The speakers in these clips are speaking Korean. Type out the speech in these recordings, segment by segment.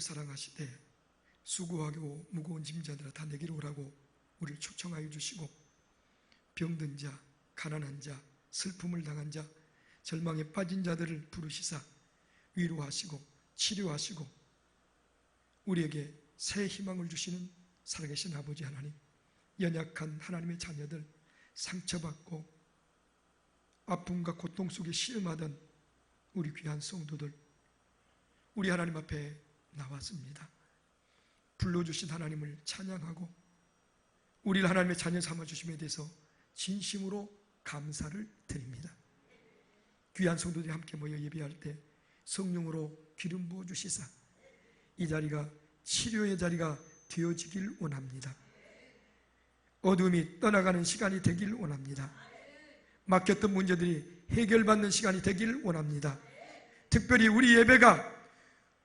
우리를 사랑하시되 수고하고 무거운 짐자들아 다 내게로 오라고 우리를 초청하여 주시고, 병든 자, 가난한 자, 슬픔을 당한 자, 절망에 빠진 자들을 부르시사 위로하시고 치료하시고 우리에게 새 희망을 주시는 살아계신 아버지 하나님, 연약한 하나님의 자녀들, 상처받고 아픔과 고통 속에 시름하던 우리 귀한 성도들, 우리 하나님 앞에 나왔습니다. 불러주신 하나님을 찬양하고 우리를 하나님의 자녀 삼아주심에 대해서 진심으로 감사를 드립니다. 귀한 성도들이 함께 모여 예배할 때 성령으로 기름 부어주시사 이 자리가 치료의 자리가 되어지길 원합니다. 어둠이 떠나가는 시간이 되길 원합니다. 막혔던 문제들이 해결받는 시간이 되길 원합니다. 특별히 우리 예배가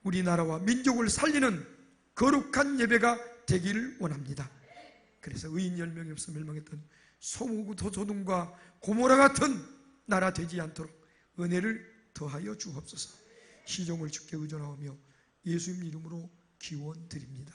우리나라와 민족을 살리는 거룩한 예배가 되기를 원합니다. 그래서 의인 10명이 없어 멸망했던 소돔과 고모라 같은 나라 되지 않도록 은혜를 더하여 주옵소서. 시종을 주께 의존하오며 예수님 이름으로 기원드립니다.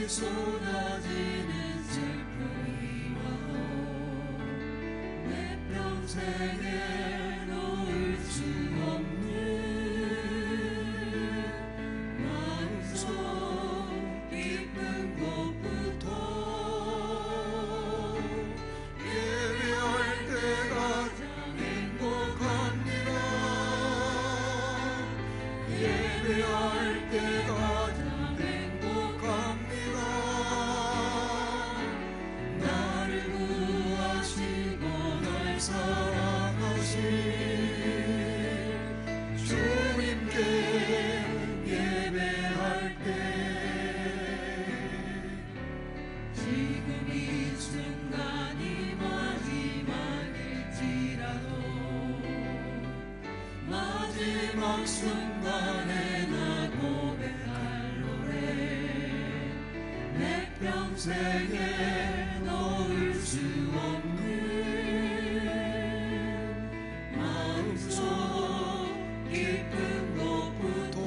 쏟아지는 슬픔이 와도 내 평생에 놓을 수 없는 마음속 깊은 곳부터 예배할 때가 행복합니다. 예배할 때가 사랑하신 주님께 예배할 때 지금 이 순간이 마지막일지라도 마지막 순간에 나 고백할 노래 내 평생에 놓을 수 없는 깊은 곳부터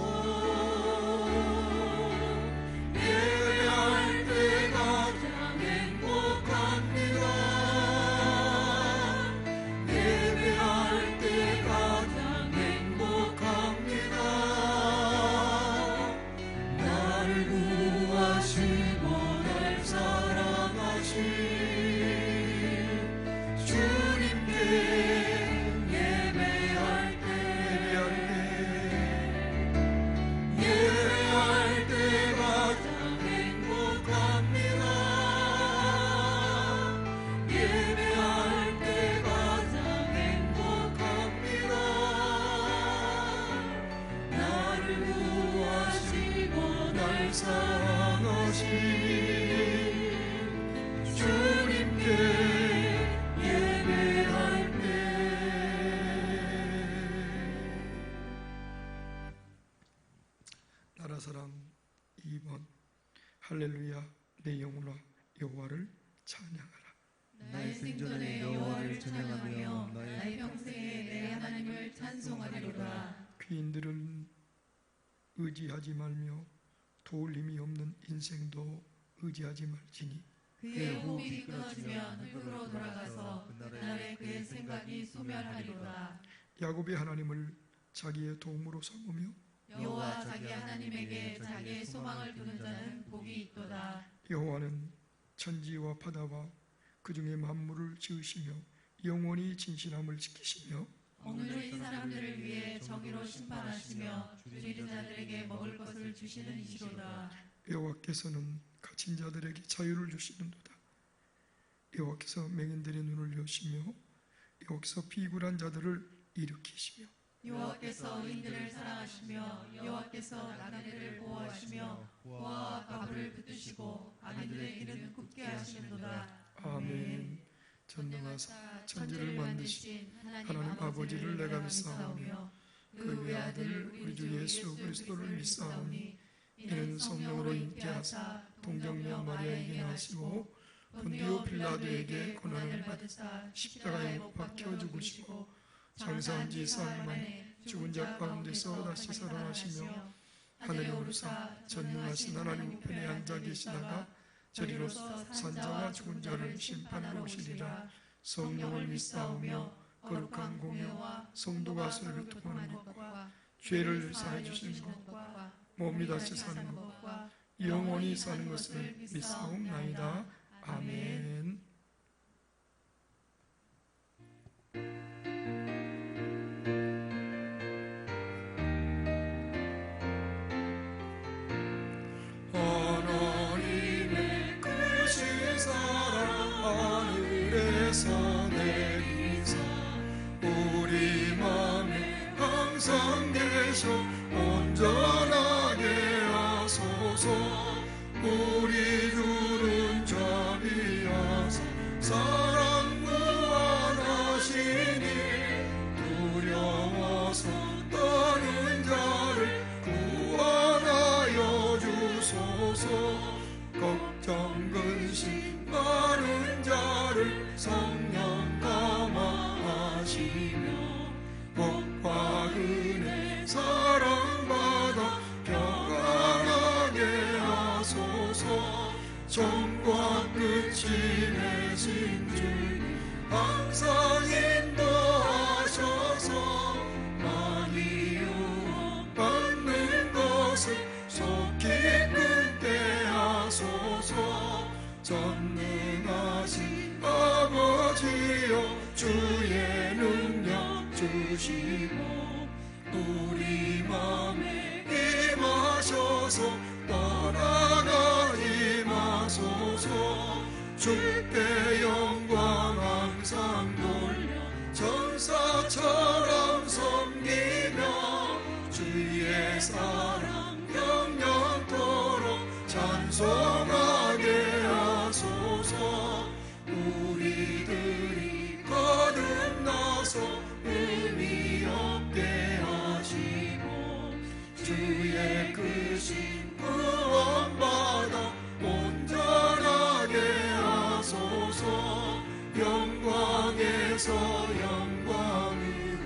예배할 때 가장 행복합니다. 예배할 때 가장 행복합니다. 나를 구하시고 날 사랑하신 주님께 사랑하신 주님께 예배할 때 나라 사랑 2번 할렐루야 내 영혼아 여호와를 찬양하라. 나의 생전에 여호와를 찬양하며 나의 평생에 내 하나님을 찬송하리로다. 귀인들은 의지하지 말며 도울 힘이 없는 인생도 의지하지 말지니 그의 호흡이 끊어지면 흙으로 돌아가서 그날에 그의 생각이 소멸하리로다. 야곱의 하나님을 자기의 도움으로 삼으며 여호와 자기 하나님에게 자기의 소망을 두는 자는 복이 있도다. 여호와는 천지와 바다와 그 중에 만물을 지으시며 영원히 진실함을 지키시며 오늘의 사람들을 위해 정의로 심판하시며 줄이는 자들에게 먹을 것을 주시는 이시로다. 여호와께서는 갇힌 자들에게 자유를 주시는도다. 여호와께서 맹인들의 눈을 여시며 여호와께서 비굴한 자들을 일으키시며 여호와께서 인들을 사랑하시며 여호와께서 나그네를 보호하시며 고아와 과부를 붙드시고 아기들의 길은 굽게 하시는도다. 아멘. 전능하사 천지를 만드신 하나님 아버지를 내가 믿사오며 그 외아들 우리 주 예수 그리스도를 믿사오니 이는 성령으로 잉태하사 동정녀 마리아에게 나시고 본디오 빌라도에게 고난을 받으사 십자가에 못 박혀 죽으시고 장사한 지 사흘 만에 죽은 자 가운데서 다시 살아나시며 하늘에 오르사 전능하신 하나님 우편에 앉아 계시다가 저리로서 산자와 죽은 자를 심판하러 오시리라. 성령을 믿사오며 거룩한 공예와 성도가 서로를 통하는 것과 죄를 사해 주시는 것과 몸이 다시 사는 것과 영원히 사는 것을 믿사옵나이다. 아멘. 하나님의 크신 사랑 하늘에서 내리사 우리 맘에 항상 계셔 온전하게 하소서. 우리 주는 자비하사 사랑 무한하시니 두려워서 떠는 자를 구원하여 주소서. 걱정 근심 많은 자를 성령 감화하시며 복과 은혜 사랑받아 평안하게 하소서. 정과 끝이 내신 주님 항상 인도하셔서 많이 유혹받는 것을 속히 끊게 하소서. 전능하신 아버지여 주의 능력 주시고 우리 맘에 임하셔서 떠나가 임하소서. 주께 영광 항상 돌려 천사처럼 섬기며 주의 사랑 영영토록 찬송하게 하소서. 우리들이 거듭나서 의미 없게 하시고 주의 크신 구원받아 온전하게 하소서. 영광에서 영광으로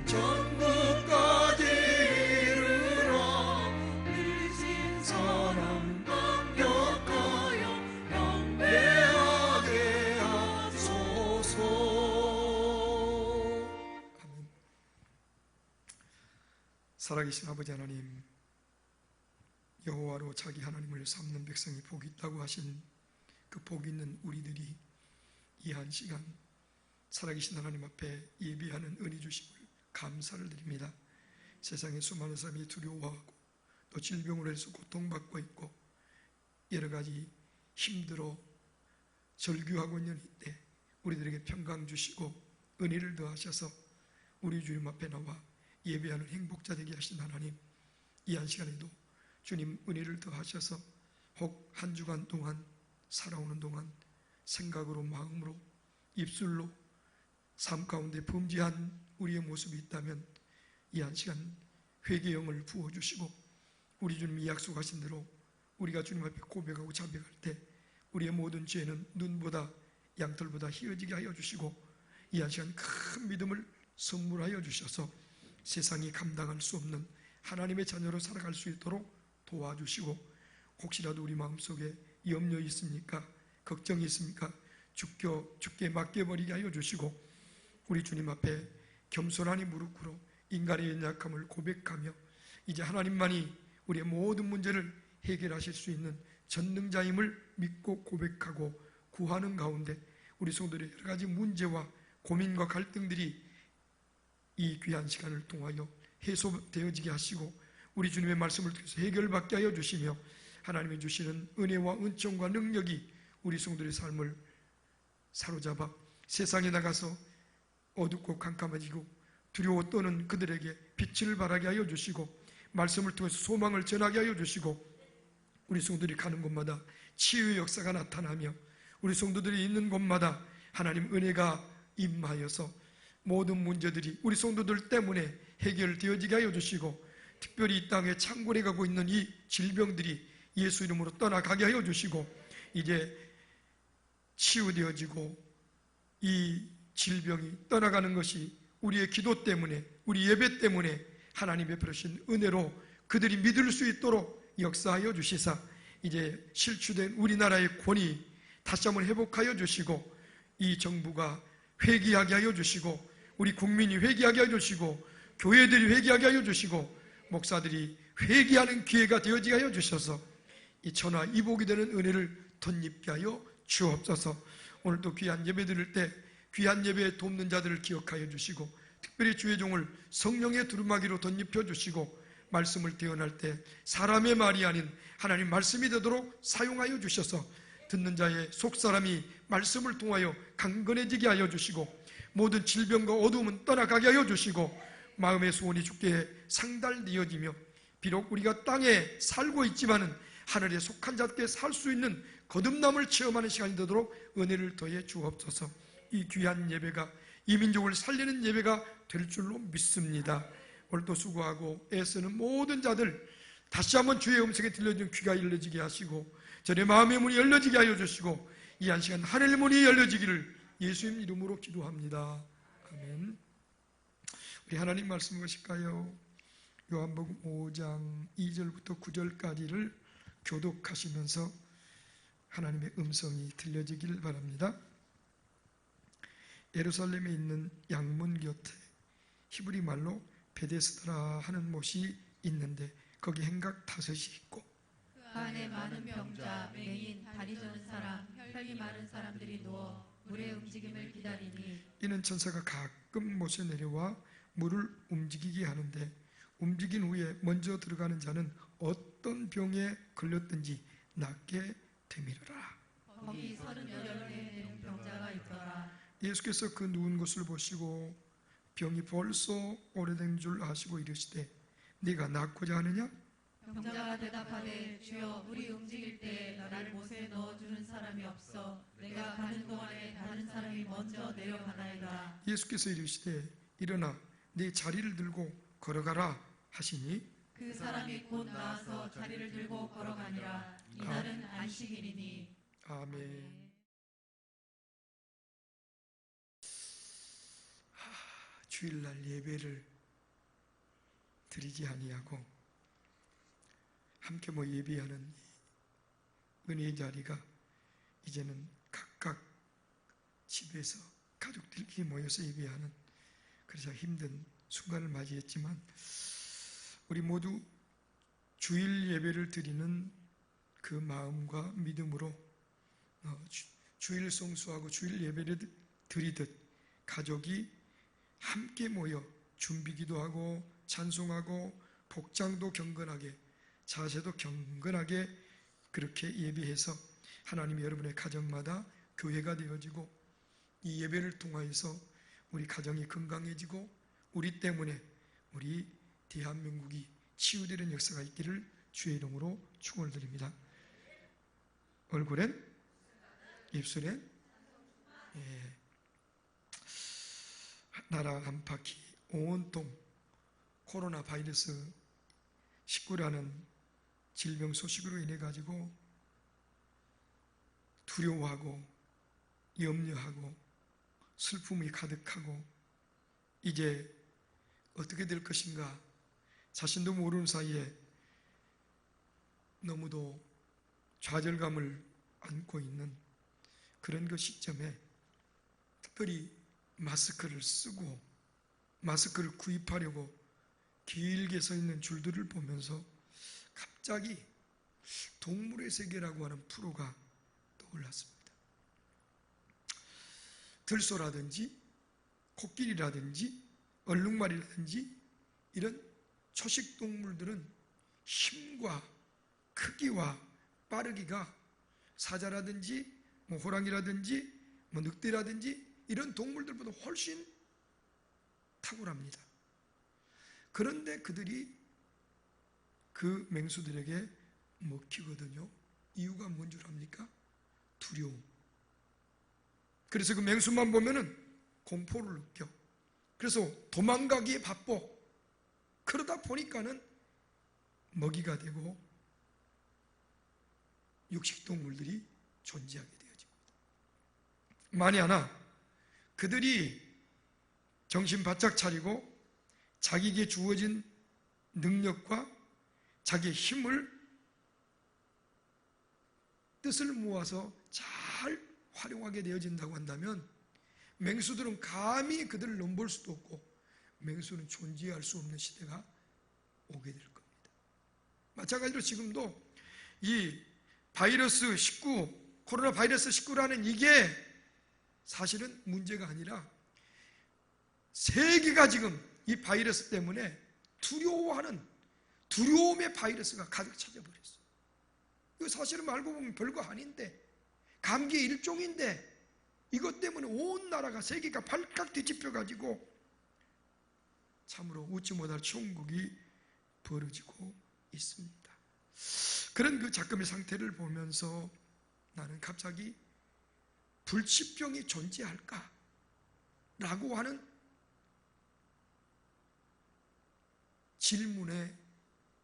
천국까지 이르러 이신 사랑 강력하여 영배하게 하소서. 아멘. 살아계신 아버지 하나님, 여호와로 자기 하나님을 삼는 백성이 복이 있다고 하신 그 복이 있는 우리들이 이 한 시간 살아계신 하나님 앞에 예비하는 은혜 주심을 감사를 드립니다. 세상에 수많은 사람이 두려워하고 또 질병으로 해서 고통받고 있고 여러 가지 힘들어 절규하고 있는 이때 우리들에게 평강 주시고 은혜를 더하셔서 우리 주님 앞에 나와 예배하는 행복자 되게 하신 하나님, 이 한 시간에도 주님 은혜를 더하셔서 혹 한 주간 동안 살아오는 동안 생각으로 마음으로 입술로 삶 가운데 범죄한 우리의 모습이 있다면 이 한 시간 회개의 영을 부어주시고 우리 주님이 약속하신 대로 우리가 주님 앞에 고백하고 자백할 때 우리의 모든 죄는 눈보다 양털보다 희어지게 하여 주시고 이 한 시간 큰 믿음을 선물하여 주셔서 세상이 감당할 수 없는 하나님의 자녀로 살아갈 수 있도록 도와주시고 혹시라도 우리 마음속에 염려 있습니까? 걱정이 있습니까? 죽게 맡겨버리게 하여 주시고 우리 주님 앞에 겸손하니 무릎 꿇어 인간의 연약함을 고백하며 이제 하나님만이 우리의 모든 문제를 해결하실 수 있는 전능자임을 믿고 고백하고 구하는 가운데 우리 성도들의 여러 가지 문제와 고민과 갈등들이 이 귀한 시간을 통하여 해소되어지게 하시고 우리 주님의 말씀을 통해서 해결받게 하여 주시며 하나님이 주시는 은혜와 은총과 능력이 우리 성도들의 삶을 사로잡아 세상에 나가서 어둡고 캄캄해지고 두려워 떠는 그들에게 빛을 발하게 하여 주시고 말씀을 통해서 소망을 전하게 하여 주시고 우리 성도들이 가는 곳마다 치유의 역사가 나타나며 우리 성도들이 있는 곳마다 하나님 은혜가 임하여서 모든 문제들이 우리 성도들 때문에 해결되어지게 하여 주시고, 특별히 이 땅에 창궐해 가고 있는 이 질병들이 예수 이름으로 떠나가게 하여 주시고, 이제 치유되어지고 이 질병이 떠나가는 것이 우리의 기도 때문에, 우리 예배 때문에 하나님 베풀으신 은혜로 그들이 믿을 수 있도록 역사하여 주시사, 이제 실추된 우리나라의 권위 다시 한번 회복하여 주시고, 이 정부가 회개하게 하여 주시고, 우리 국민이 회개하게 하여 주시고, 교회들이 회개하게 하여 주시고, 목사들이 회개하는 기회가 되어지게 하여 주셔서 이 천하 이복이 되는 은혜를 덧입게 하여 주옵소서. 오늘도 귀한 예배 드릴 때 귀한 예배에 돕는 자들을 기억하여 주시고, 특별히 주의 종을 성령의 두루마기로 덧입혀 주시고, 말씀을 대언할 때 사람의 말이 아닌 하나님 말씀이 되도록 사용하여 주셔서 듣는 자의 속사람이 말씀을 통하여 강건해지게 하여 주시고, 모든 질병과 어두움은 떠나가게 하여 주시고, 마음의 소원이 주께 상달되어지며, 비록 우리가 땅에 살고 있지만은 하늘에 속한 자께 살 수 있는 거듭남을 체험하는 시간이 되도록 은혜를 더해 주옵소서. 이 귀한 예배가 이 민족을 살리는 예배가 될 줄로 믿습니다. 오늘도 수고하고 애쓰는 모든 자들 다시 한번 주의 음성에 들려주는 귀가 열려지게 하시고, 저의 마음의 문이 열려지게 하여 주시고, 이 한 시간 하늘의 문이 열려지기를 예수님 이름으로 기도합니다. 아멘. 우리 하나님 말씀 보실까요? 요한복음 5장 2절부터 9절까지를 교독하시면서 하나님의 음성이 들려지길 바랍니다. 예루살렘에 있는 양문 곁에 히브리 말로 베데스다라 하는 못이 있는데, 거기 행각 5이 있고 그 안에 많은 병자, 맹인, 다리 저는 사람, 혈기 많은 사람들이 누워 물의 움직임을 기다리니, 이는 천사가 가끔 못에 내려와 물을 움직이게 하는데, 움직인 후에 먼저 들어가는 자는 어떤 병에 걸렸든지 낫게 되미르라. 거기 38개 된 병자가 있더라. 예수께서 그 누운 것을 보시고 병이 벌써 오래된 줄 아시고 이르시되, 네가 낫고자 하느냐? 병자가 대답하되, 주여, 우리 움직일 때 나를 못에 넣어주는 사람이 없어 내가 가는 동안에 다른 사람이 먼저 내려가나이다. 예수께서 이르시되, 일어나 네 자리를 들고 걸어가라 하시니, 그 사람이 곧 나와서 자리를 들고 걸어가니라. 이날은 안식일이니. 아멘. 주일날 예배를 드리지 아니하고 함께 예배하는 이 은혜의 자리가 이제는 각각 집에서 가족들끼리 모여서 예배하는, 그래서 힘든 순간을 맞이했지만, 우리 모두 주일 예배를 드리는 그 마음과 믿음으로 주일 성수하고 주일 예배를 드리듯 가족이 함께 모여 준비기도 하고 찬송하고 복장도 경건하게, 자세도 경건하게 그렇게 예배해서 하나님이 여러분의 가정마다 교회가 되어지고, 이 예배를 통하여서 우리 가정이 건강해지고 우리 때문에 우리 대한민국이 치유되는 역사가 있기를 주의 이름으로 축원을 드립니다. 얼굴엔, 입술엔, 나라 안팎이 온통 코로나 바이러스 19라는 질병 소식으로 인해 가지고 두려워하고 염려하고 슬픔이 가득하고, 이제 어떻게 될 것인가 자신도 모르는 사이에 너무도 좌절감을 안고 있는 그런 그 시점에, 특별히 마스크를 쓰고 마스크를 구입하려고 길게 서 있는 줄들을 보면서 갑자기 동물의 세계라고 하는 프로가 떠올랐습니다. 들소라든지 코끼리라든지 얼룩말이라든지 이런 초식 동물들은 힘과 크기와 빠르기가 사자라든지 호랑이라든지 늑대라든지 이런 동물들보다 훨씬 탁월합니다. 그런데 그들이 그 맹수들에게 먹히거든요. 이유가 뭔 줄 압니까? 두려움. 그래서 그 맹수만 보면은 공포를 느껴. 그래서 도망가기에 바빠. 그러다 보니까는 먹이가 되고 육식동물들이 존재하게 되어집니다. 만에 하나 그들이 정신 바짝 차리고 자기에게 주어진 능력과 자기의 힘을 뜻을 모아서 잘 활용하게 되어진다고 한다면 맹수들은 감히 그들을 넘볼 수도 없고 맹수는 존재할 수 없는 시대가 오게 될 겁니다. 마찬가지로 지금도 이 바이러스 19, 코로나 바이러스 19라는 이게 사실은 문제가 아니라 세계가 지금 이 바이러스 때문에 두려워하는 두려움의 바이러스가 가득 차져버렸어요. 이거 사실은 알고 보면 별거 아닌데 감기의 일종인데 이것 때문에 온 나라가 세계가 발칵 뒤집혀가지고 참으로 웃지 못할 총국이 벌어지고 있습니다. 그런 그 작금의 상태를 보면서 나는 갑자기 불치병이 존재할까? 라고 하는 질문의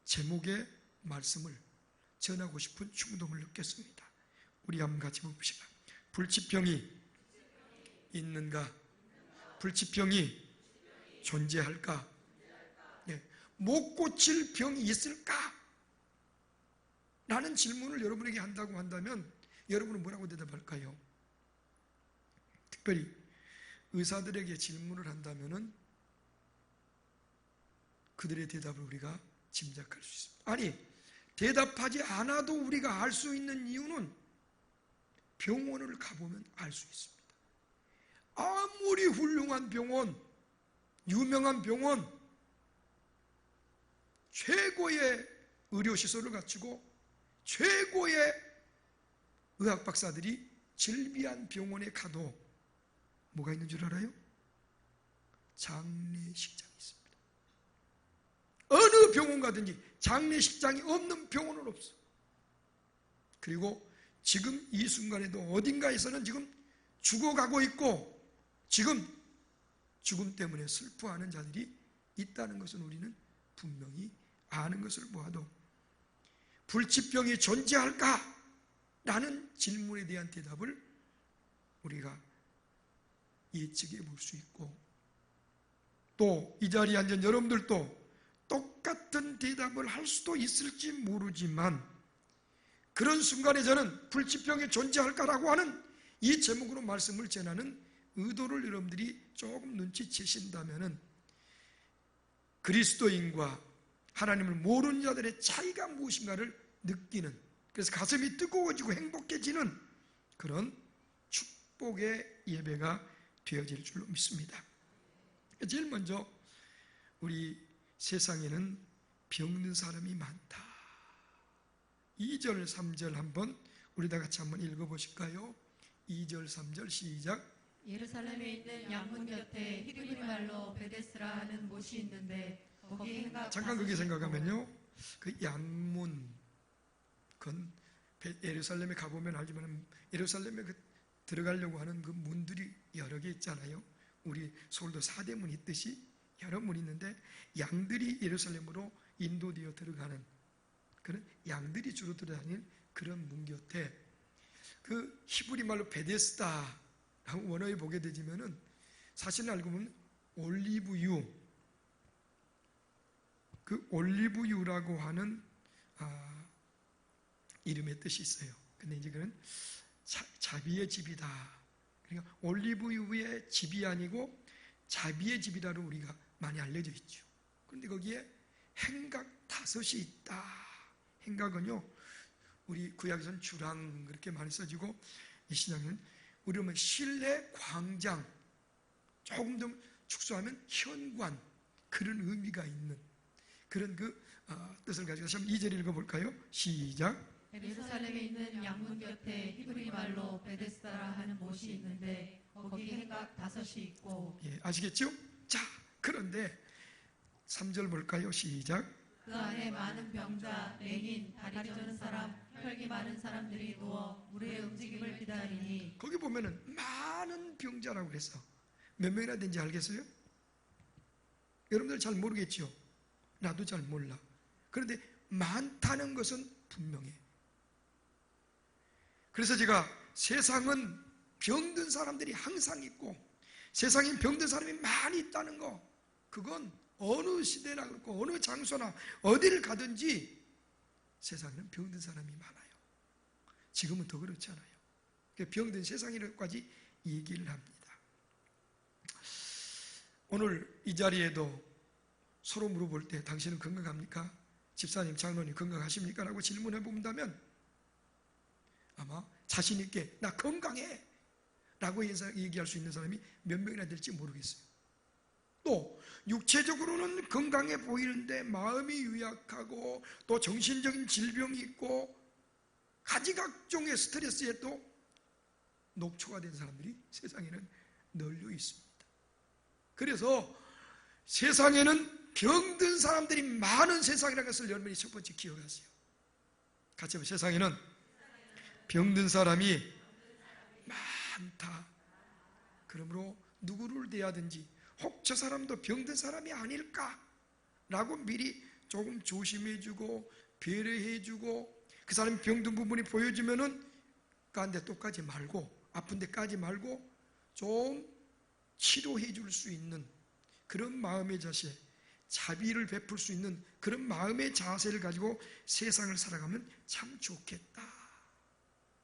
제목의 말씀을 전하고 싶은 충동을 느꼈습니다. 우리 한번 같이 봅시다. 불치병이 있는가? 불치병이 존재할까? 네. 못 고칠 병이 있을까? 라는 질문을 여러분에게 한다고 한다면 여러분은 뭐라고 대답할까요? 특별히 의사들에게 질문을 한다면은 그들의 대답을 우리가 짐작할 수 있습니다. 아니, 대답하지 않아도 우리가 알 수 있는 이유는 병원을 가보면 알 수 있습니다. 아무리 훌륭한 병원, 유명한 병원, 최고의 의료시설을 갖추고 최고의 의학 박사들이 질비한 병원에 가도 뭐가 있는 줄 알아요? 장례식장이 있습니다. 어느 병원 가든지 장례식장이 없는 병원은 없어. 그리고 지금 이 순간에도 어딘가에서는 지금 죽어가고 있고 지금 죽음 때문에 슬퍼하는 자들이 있다는 것은 우리는 분명히 아는 것을 보아도 불치병이 존재할까? 라는 질문에 대한 대답을 우리가 예측해 볼 수 있고 또 이 자리에 앉은 여러분들도 똑같은 대답을 할 수도 있을지 모르지만 그런 순간에 저는 불치병이 존재할까라고 하는 이 제목으로 말씀을 전하는 의도를 여러분들이 조금 눈치채신다면은 그리스도인과 하나님을 모르는 자들의 차이가 무엇인가를 느끼는, 그래서 가슴이 뜨거워지고 행복해지는 그런 축복의 예배가 되어질 줄로 믿습니다. 제일 먼저 우리 세상에는 병든 사람이 많다. 2절 3절 한번 우리 다 같이 한번 읽어보실까요? 2절 3절 시작. 예루살렘에 있는 양문 곁에 히브리 말로 베데스라 하는 못이 있는데 거기 행각 잠깐 그게 생각하면요, 그 양문, 그건 예루살렘에 가보면 알지만 예루살렘에 들어가려고 하는 그 문들이 여러 개 있잖아요. 우리 서울도 사대문이 있듯이 여러 문이 있는데 양들이 예루살렘으로 인도되어 들어가는 그런 양들이 주로 들어다니는 그런 문 곁에 그 히브리 말로 베데스다 원어에 보게 되지만은 사실은 알고 보면 올리브유, 그 올리브유라고 하는 이름의 뜻이 있어요. 근데 이제 그는 자비의 집이다. 그러니까 올리브유의 집이 아니고 자비의 집이라로 우리가 많이 알려져 있죠. 그런데 거기에 행각 5이 있다. 행각은요, 우리 구약에서는 주랑 그렇게 많이 써지고 이 신약에는 우리 보면 실내 광장, 조금 더 축소하면 현관, 그런 의미가 있는 그런 그 뜻을 가지고 다시 한번 2절 읽어볼까요? 시작. 예루살렘에 있는 양문 곁에 히브리 말로 베데스다라 하는 못이 있는데 거기 행각 5이 있고. 예, 아시겠죠? 자, 그런데 3절 볼까요? 시작. 그 안에 많은 병자, 맹인, 다리 저는 사람, 혈기 많은 사람들이 누워 물의 움직임을 기다리니. 거기 보면은 많은 병자라고 그랬어. 몇 명이나 된지 알겠어요? 여러분들 잘 모르겠죠? 나도 잘 몰라. 그런데 많다는 것은 분명해. 그래서 제가 세상은 병든 사람들이 항상 있고 세상에 병든 사람이 많이 있다는 거, 그건 어느 시대나 그렇고 어느 장소나 어디를 가든지 세상에는 병든 사람이 많아요. 지금은 더 그렇지 않아요. 병든 세상이라고까지 얘기를 합니다. 오늘 이 자리에도 서로 물어볼 때 당신은 건강합니까? 집사님, 장로님 건강하십니까? 라고 질문해 본다면 아마 자신 있게 나 건강해 라고 얘기할 수 있는 사람이 몇 명이나 될지 모르겠어요. 또 육체적으로는 건강해 보이는데 마음이 유약하고 또 정신적인 질병이 있고 가지각종의 스트레스에 또 녹초가 된 사람들이 세상에는 널려 있습니다. 그래서 세상에는 병든 사람들이 많은 세상이라는 것을 여러분이 첫 번째 기억하세요. 같이 한번, 세상에는 병든 사람이 많다. 그러므로 누구를 대하든지 혹 저 사람도 병든 사람이 아닐까라고 미리 조금 조심해주고 배려해주고, 그 사람이 병든 부분이 보여지면은 깐데 또 까지 말고, 아픈데 까지 말고 좀 치료해 줄 수 있는 그런 마음의 자세, 자비를 베풀 수 있는 그런 마음의 자세를 가지고 세상을 살아가면 참 좋겠다.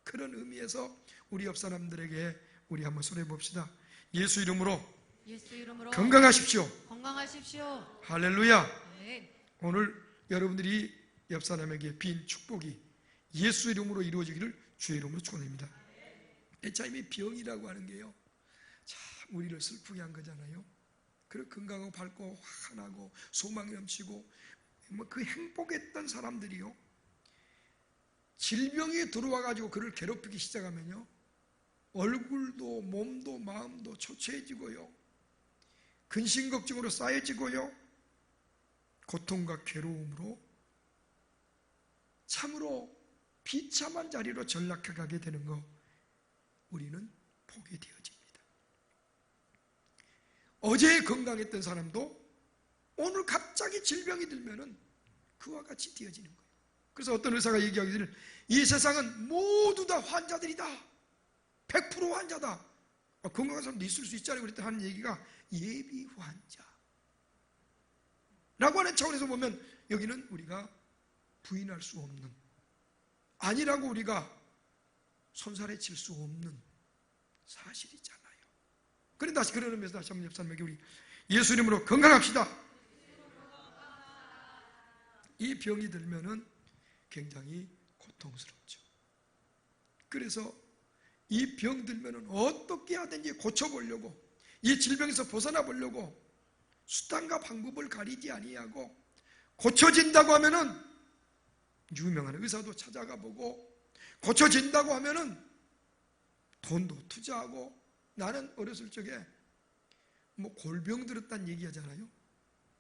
그런 의미에서 우리 옆 사람들에게 우리 한번 소리해 봅시다. 예수 이름으로 건강하십시오. 건강하십시오. 할렐루야. 네. 오늘 여러분들이 옆 사람에게 빈 축복이 예수 이름으로 이루어지기를 주의 이름으로 축원합니다. 참, 이 병이라고 하는 게요, 참 우리를 슬프게 한 거잖아요. 그렇게 건강하고 밝고 환하고 소망이 넘치고 그 행복했던 사람들이요, 질병이 들어와 가지고 그를 괴롭히기 시작하면요, 얼굴도 몸도 마음도 초췌해지고요, 근심걱정으로 쌓여지고요, 고통과 괴로움으로 참으로 비참한 자리로 전락해 가게 되는 거 우리는 보게 되어집니다. 어제 건강했던 사람도 오늘 갑자기 질병이 들면은 그와 같이 되어지는 거예요. 그래서 어떤 의사가 얘기하기를 이 세상은 모두 다 환자들이다. 100% 환자다. 건강한 사람도 있을 수 있잖아요. 그랬더니 하는 얘기가 예비 환자 라고 하는 차원에서 보면 여기는 우리가 부인할 수 없는, 아니라고 우리가 손살에 칠 수 없는 사실이잖아요. 그런데 다시 그런 의미에서 다시 한번 옆 사람에게 우리 예수 이름으로 건강합시다. 이 병이 들면은 굉장히 고통스럽죠. 그래서 이 병 들면은 어떻게 하든지 고쳐보려고, 이 질병에서 벗어나 보려고 수단과 방법을 가리지 아니하고, 고쳐진다고 하면은 유명한 의사도 찾아가 보고, 고쳐진다고 하면은 돈도 투자하고, 나는 어렸을 적에 뭐 골병 들었다는 얘기 하잖아요.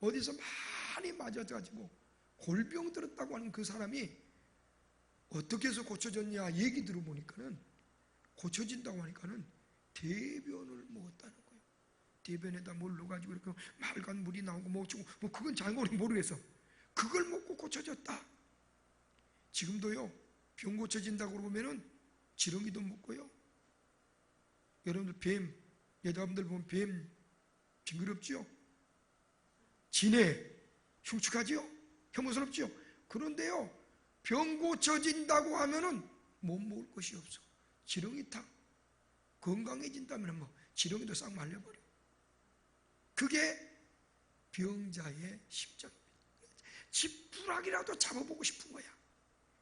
어디서 많이 맞아가지고 골병 들었다고 하는 그 사람이 어떻게 해서 고쳐졌냐 얘기 들어보니까는, 고쳐진다고 하니까는 대변을 먹었다는 거예요. 대변에다 뭘 넣어가지고 이렇게 맑은 물이 나오고 뭐 어쩌고, 뭐 그건 잘 모르겠어. 그걸 먹고 고쳐졌다. 지금도요, 병 고쳐진다고 그러면은 지렁이도 먹고요. 여러분들 뱀, 여자분들 보면 뱀 징그럽지요? 진해 흉측하지요? 혐오스럽지요? 그런데요, 병 고쳐진다고 하면은 못 먹을 것이 없어. 지렁이탕. 건강해진다면 뭐 지렁이도 싹 말려버려. 그게 병자의 심정입니다. 지푸라기라도 잡아보고 싶은 거야.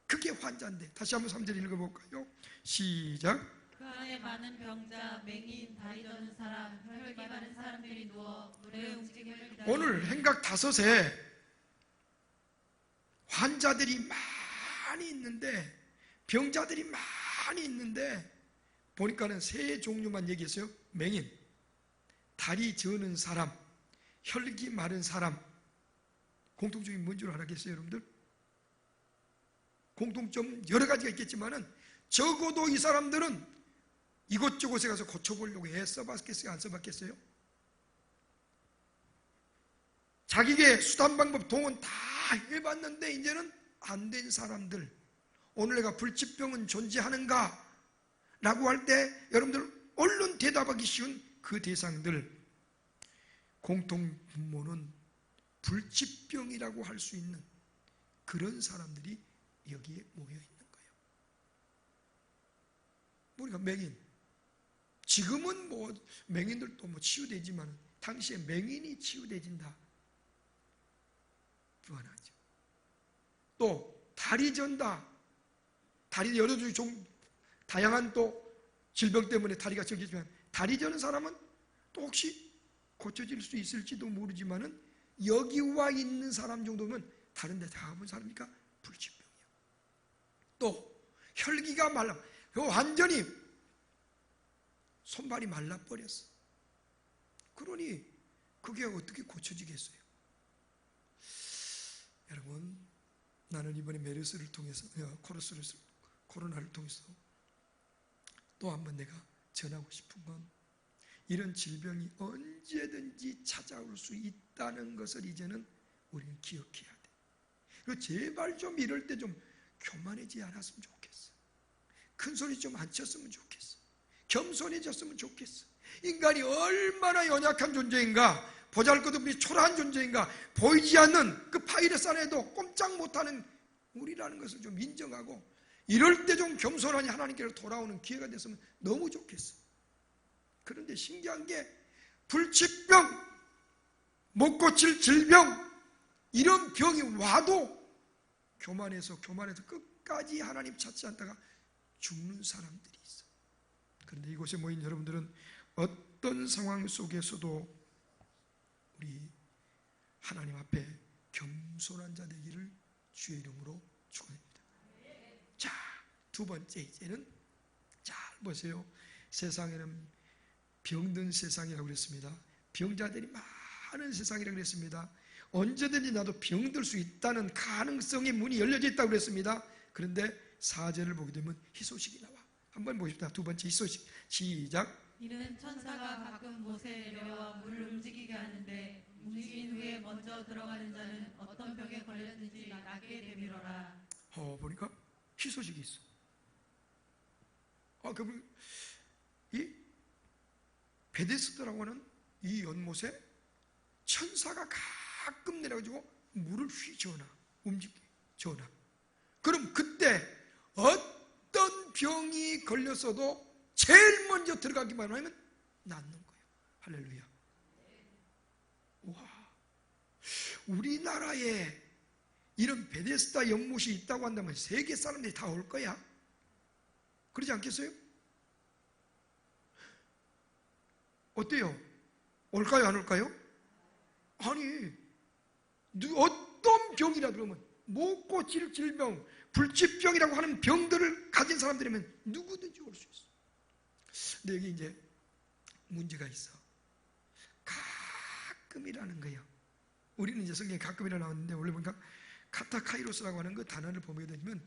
그게 환자인데. 다시 한번 3절 읽어볼까요? 시작. 그 안에 많은 병자, 맹인, 다리 저는 사람, 혈기 많은 사람들이 누워 물의 움직임을 기다리고, 오늘 행각 5에 환자들이 많이 있는데, 병자들이 많이 있는데 보니까는 3 종류만 얘기했어요. 맹인, 다리 저는 사람, 혈기 마른 사람. 공통점이 뭔 줄 알았겠어요, 여러분들? 공통점 여러 가지가 있겠지만은 적어도 이 사람들은 이곳저곳에 가서 고쳐보려고 써봤겠어요? 안 써봤겠어요? 자기의 수단 방법 동원 다 해봤는데 이제는 안 된 사람들, 오늘 내가 불치병은 존재하는가? 라고 할 때 여러분들 얼른 대답하기 쉬운 그 대상들, 공통분모는 불치병이라고 할 수 있는 그런 사람들이 여기에 모여 있는 거예요. 우리가 맹인, 지금은 뭐 맹인들도 뭐 치유되지만 당시에 맹인이 치유되진다, 불안하죠. 또 다리 전다, 다리 여러 종 다양한 또 질병 때문에 다리가 저기지만 다리 저는 사람은 또 혹시 고쳐질 수 있을지도 모르지만은 여기 와 있는 사람 정도면 다른 데 다 가본 사람이니까 불치병이에요. 또 혈기가 말라, 완전히 손발이 말라버렸어. 그러니 그게 어떻게 고쳐지겠어요? 여러분, 나는 이번에 메르스를 통해서, 코로나를 통해서 또 한 번 내가 전하고 싶은 건, 이런 질병이 언제든지 찾아올 수 있다는 것을 이제는 우리는 기억해야 돼. 그리고 제발 좀 이럴 때 좀 교만해지지 않았으면 좋겠어. 큰 소리 좀 안 쳤으면 좋겠어. 겸손해졌으면 좋겠어. 인간이 얼마나 연약한 존재인가, 보잘것없이 초라한 존재인가, 보이지 않는 그 바이러스 안에도 꼼짝 못하는 우리라는 것을 좀 인정하고, 이럴 때 좀 겸손하니 하나님께로 돌아오는 기회가 됐으면 너무 좋겠어. 그런데 신기한 게, 불치병, 못 고칠 질병, 이런 병이 와도 교만해서 끝까지 하나님 찾지 않다가 죽는 사람들이 있어. 그런데 이곳에 모인 여러분들은 어떤 상황 속에서도 우리 하나님 앞에 겸손한 자 되기를 주의 이름으로 축원합니다. 자, 두 번째, 이제는 잘 보세요. 세상에는 병든 세상이라고 그랬습니다. 병자들이 많은 세상이라고 그랬습니다. 언제든지 나도 병들 수 있다는 가능성의 문이 열려져 있다고 그랬습니다. 그런데 4절을 보게 되면 희소식이 나와. 한번 보십시다. 두 번째 희소식, 시작. 이는 천사가 가끔 못에 내려와 물을 움직이게 하는데, 움직인 후에 먼저 들어가는 자는 어떤 병에 걸렸는지 낫게 되밀어라. 보니까 희소식이 있어. 이 베데스다라고 하는 이 연못에 천사가 가끔 내려가지고 물을 휘저어놔, 저어놔. 그럼 그때 어떤 병이 걸렸어도 제일 먼저 들어가기만 하면 낫는 거예요. 할렐루야. 와, 우리나라에 이런 베데스다 연못이 있다고 한다면 세계 사람들이 다 올 거야. 그러지 않겠어요? 어때요? 올까요, 안 올까요? 아니, 어떤 병이라도 그러면, 못 고칠 질병, 불치병이라고 하는 병들을 가진 사람들이면 누구든지 올 수 있어. 근데 여기 이제 문제가 있어. 가끔이라는 거예요. 우리는 이제 성경에 가끔이라 나왔는데, 원래 보니까 카타카이로스라고 하는 그 단어를 보게 되면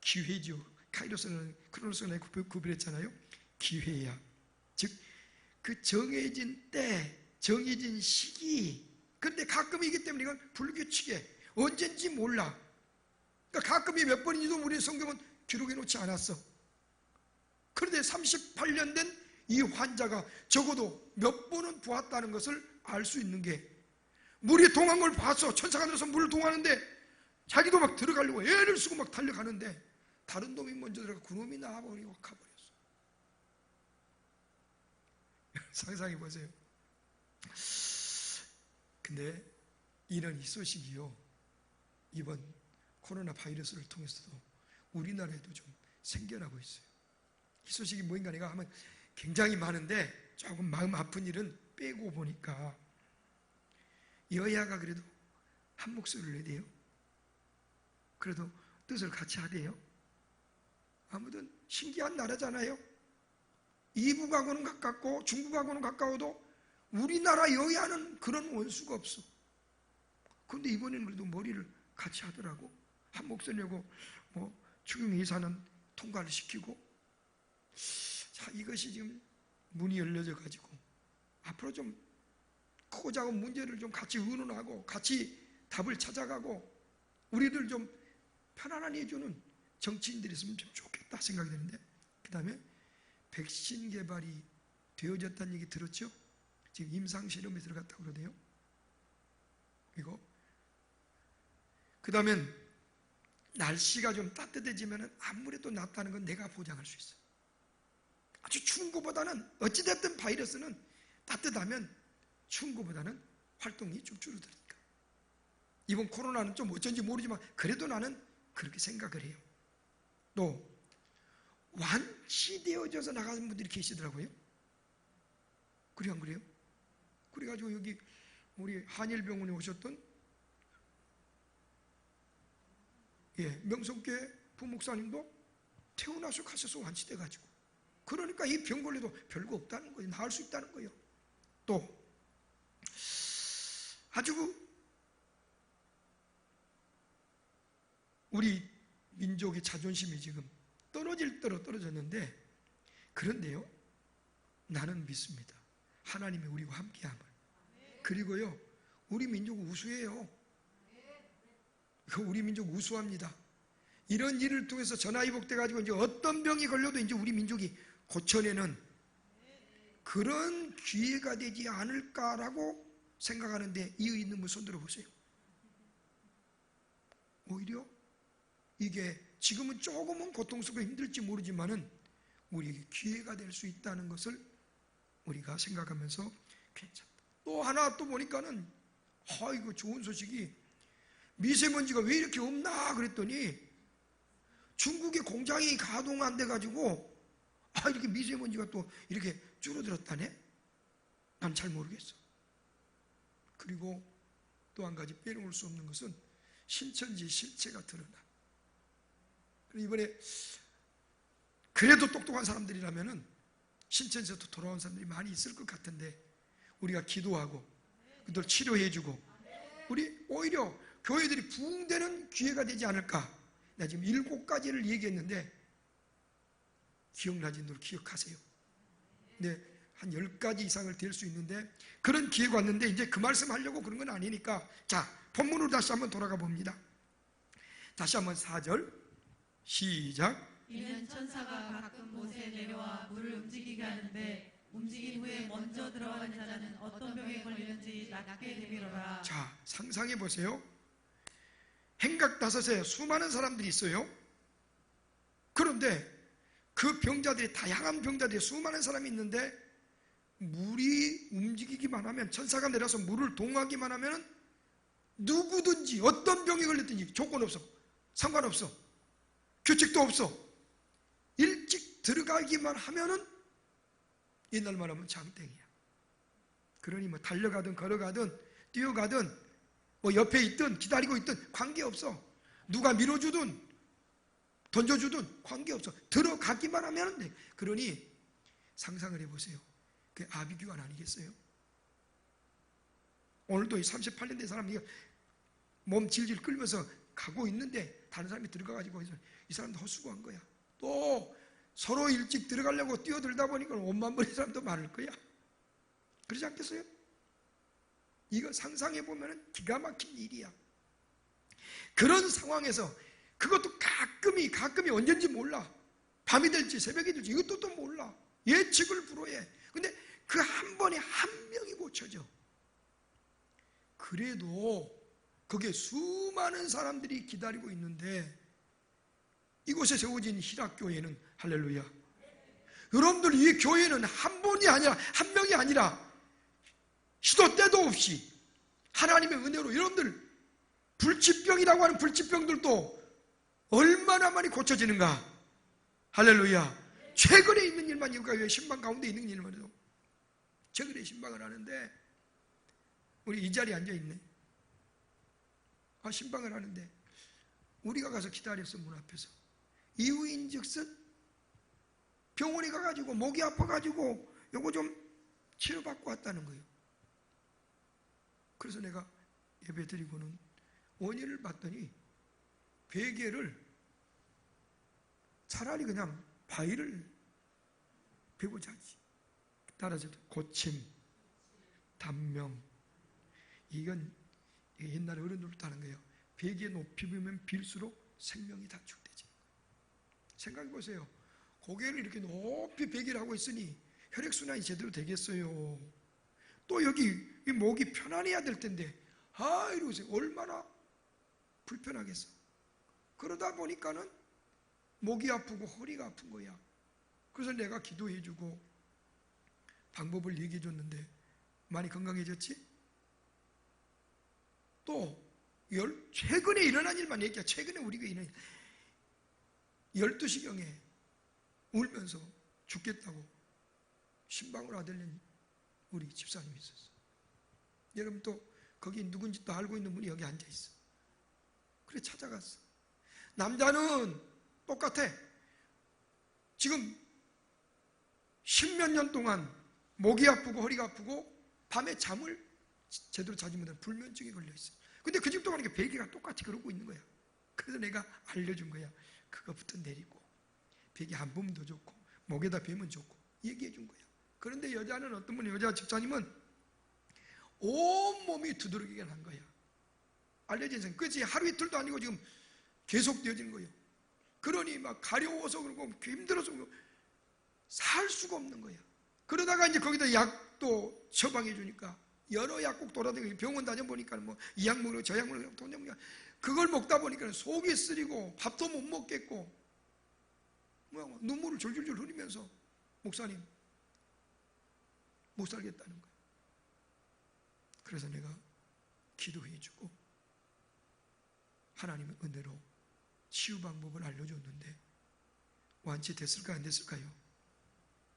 기회죠. 카이로스는 크로노스가 구별했잖아요. 기회야. 즉, 그 정해진 때, 정해진 시기. 그런데 가끔이기 때문에 이건 불규칙해. 언젠지 몰라. 그러니까 가끔이 몇 번인지도 우리 성경은 기록해 놓지 않았어. 그런데 38년 된 이 환자가 적어도 몇 번은 보았다는 것을 알 수 있는 게, 물이 동한 걸 봤어. 천사가 들어서 물을 동하는데 자기도 막 들어가려고 애를 쓰고 막 달려가는데 다른 놈이 먼저 들어가 그놈이 나와버리고 가버렸어. 상상해 보세요. 근데 이런 이 소식이요, 이번 코로나 바이러스를 통해서도 우리나라에도 좀 생겨나고 있어요. 이 소식이 뭐인가 내가 하면 굉장히 많은데, 조금 마음 아픈 일은 빼고 보니까 여야가 그래도 한 목소리를 내야 돼요. 그래도 뜻을 같이 하대요. 아무튼 신기한 나라잖아요. 이북하고는 가깝고 중국하고는 가까워도 우리나라 여야는 그런 원수가 없어. 그런데 이번에는 그래도 머리를 같이 하더라고. 한 목소리 내고 추경 예산은 통과를 시키고. 자, 이것이 지금 문이 열려져 가지고 앞으로 좀 크고 작은 문제를 좀 같이 의논하고 같이 답을 찾아가고 우리를 좀 편안하게 해주는 정치인들이 있으면 좀 좋겠다 생각이 드는데, 그 다음에 백신 개발이 되어졌다는 얘기 들었죠? 지금 임상실험에 들어갔다고 그러네요. 그리고 그 다음엔 날씨가 좀 따뜻해지면 아무래도 낫다는 건 내가 보장할 수 있어. 아주 추운 것보다는, 어찌됐든 바이러스는 따뜻하면 추운 것보다는 활동이 좀 줄어드니까. 이번 코로나는 좀 어쩐지 모르지만 그래도 나는 그렇게 생각을 해요. 또 완치되어져서 나가는 분들이 계시더라고요. 그래 안 그래요? 그래가지고 여기 우리 한일병원에 오셨던 명성교회 부목사님도 태어나서 가셔서 완치돼가지고, 그러니까 이 병 걸려도 별거 없다는 거예요. 나을 수 있다는 거예요. 또 아주 우리 민족의 자존심이 지금 떨어질 대로 떨어졌는데, 그런데요, 나는 믿습니다. 하나님이 우리와 함께함을. 그리고요, 우리 민족 우수해요. 우리 민족 우수합니다. 이런 일을 통해서 전화위복돼 가지고 이제 어떤 병이 걸려도 이제 우리 민족이 고쳐내는 그런 기회가 되지 않을까라고 생각하는데, 이 있는 분 손 들어보세요. 오히려 이게 지금은 조금은 고통스럽고 힘들지 모르지만은 우리에게 기회가 될 수 있다는 것을 우리가 생각하면서 괜찮다. 또 하나 또 보니까는 이거 좋은 소식이, 미세먼지가 왜 이렇게 없나 그랬더니 중국의 공장이 가동 안 돼가지고 이렇게 미세먼지가 또 이렇게 줄어들었다네. 난 잘 모르겠어. 그리고 또 한 가지 빼놓을 수 없는 것은 신천지 실체가 드러나. 이번에 그래도 똑똑한 사람들이라면은 신천지에서 돌아온 사람들이 많이 있을 것 같은데, 우리가 기도하고 그들 치료해주고 우리 오히려 교회들이 부흥되는 기회가 되지 않을까. 나 지금 7가지를 얘기했는데 기억나진 대로 기억하세요. 네, 한 10가지 이상을 될 수 있는데 그런 기회가 왔는데, 이제 그 말씀 하려고 그런 건 아니니까, 자, 본문으로 다시 한번 돌아가 봅니다. 다시 한번 4절 시작. 이는 천사가 가끔 못에 내려와 물을 움직이게 하는데, 움직인 후에 먼저 들어가는 자는 어떤 병에 걸리는지 낫게 되미로라. 자, 상상해 보세요. 행각 5에 수많은 사람들이 있어요. 그런데 그 병자들이, 다양한 병자들이 수많은 사람이 있는데, 물이 움직이기만 하면, 천사가 내려서 물을 동하기만 하면 누구든지 어떤 병이 걸렸든지 조건 없어, 상관없어, 규칙도 없어, 일찍 들어가기만 하면은 옛날 말하면 장땡이야. 그러니 뭐 달려가든 걸어가든 뛰어가든 뭐 옆에 있든 기다리고 있든 관계없어. 누가 밀어주든 던져주든 관계없어. 들어가기만 하면 돼. 그러니 상상을 해보세요. 그게 아비규환 아니겠어요? 오늘도 이 38년 된 사람이 몸 질질 끌면서 가고 있는데 다른 사람이 들어가가지고 이 사람도 헛수고한 거야. 또 서로 일찍 들어가려고 뛰어들다 보니까 옷만 버린 사람도 많을 거야. 그러지 않겠어요? 이거 상상해보면 기가 막힌 일이야. 그런 상황에서 그것도 가끔이 언젠지 몰라. 밤이 될지 새벽이 될지 이것도 또 몰라. 예측을 불허해. 근데 그 한 번에 한 명이 고쳐져. 그래도 거기에 수많은 사람들이 기다리고 있는데, 이곳에 세워진 희락교회는 할렐루야. 여러분들, 이 교회는 한 분이 아니라, 한 명이 아니라 시도 때도 없이 하나님의 은혜로, 여러분들 불치병이라고 하는 불치병들도 얼마나 많이 고쳐지는가. 할렐루야. 최근에 있는 일만, 여기가 신방 가운데 있는 일만 해도 최근에 신방을 하는데, 우리 이 자리에 앉아있네. 신방을 하는데 우리가 가서 기다렸어. 문 앞에서. 이유인즉슨 병원에 가가지고 목이 아파가지고 요거 좀 치료받고 왔다는 거예요. 그래서 내가 예배 드리고는 원인을 봤더니 베개를 차라리 그냥 바위를 배우자지. 따라서 고침, 단명. 이건 옛날에 어른들부터 하는 거예요. 베개에 높이 비면 빌수록 생명이 단축되지. 생각해 보세요. 고개를 이렇게 높이 베개를 하고 있으니 혈액순환이 제대로 되겠어요? 또 여기 이 목이 편안해야 될 텐데, 이러세요. 얼마나 불편하겠어. 그러다 보니까는 목이 아프고 허리가 아픈 거야. 그래서 내가 기도해주고 방법을 얘기해 줬는데 많이 건강해졌지? 또 최근에 일어난 일만 얘기해. 최근에 우리가 일어난 일. 12시경에 울면서 죽겠다고 신방울 아들낸 우리 집사님이 있었어. 여러분 또 거기 누군지 또 알고 있는 분이 여기 앉아있어. 그래 찾아갔어. 남자는 똑같아. 지금 10몇 년 동안 목이 아프고 허리가 아프고 밤에 잠을 제대로 자지 못하는 불면증에 걸려있어. 근데 그 집도 가니까 베개가 똑같이 그러고 있는 거야. 그래서 내가 알려준 거야. 그거부터 내리고 베개 한 번 더 좋고 목에다 베면 좋고 얘기해 준 거야. 그런데 여자는 어떤 분이 여자 집사님은 온몸이 두드러지게 난 거야. 알려진 생 그치 하루 이틀도 아니고 지금 계속 되어지는 거예요. 그러니 막 가려워서 그러고 힘들어서 그러고 살 수가 없는 거야. 그러다가 이제 거기다 약도 처방해 주니까 여러 약국 돌아다니고 병원 다녀보니까 뭐 이 약 먹으려고 저 약 먹으려고 돈 내고 그걸 먹다 보니까 속이 쓰리고 밥도 못 먹겠고 눈물을 졸졸졸 흘리면서 목사님 못 살겠다는 거야. 그래서 내가 기도해 주고 하나님의 은혜로 치유 방법을 알려줬는데 완치됐을까요? 안 됐을까요?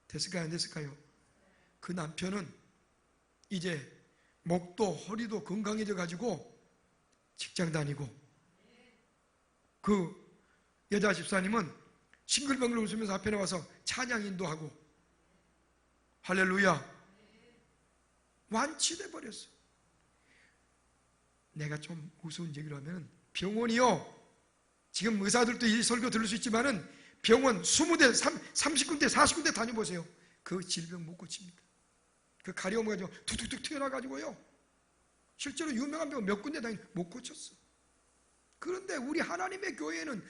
됐을까요? 안 됐을까요? 그 남편은 이제 목도 허리도 건강해져 가지고 직장 다니고 그 여자 집사님은 싱글벙글 웃으면서 앞에 나와서 찬양 인도하고 할렐루야 완치돼 버렸어. 내가 좀 우스운 얘기를 하면 병원이요 지금 의사들도 이 설교 들을 수 있지만은 병원 20대 30군데 40군데 다녀보세요. 그 질병 못 고칩니다. 그 가려움 가지고 툭툭툭 튀어나가지고요 실제로 유명한 병원 몇 군데 다니고 못 고쳤어. 그런데 우리 하나님의 교회는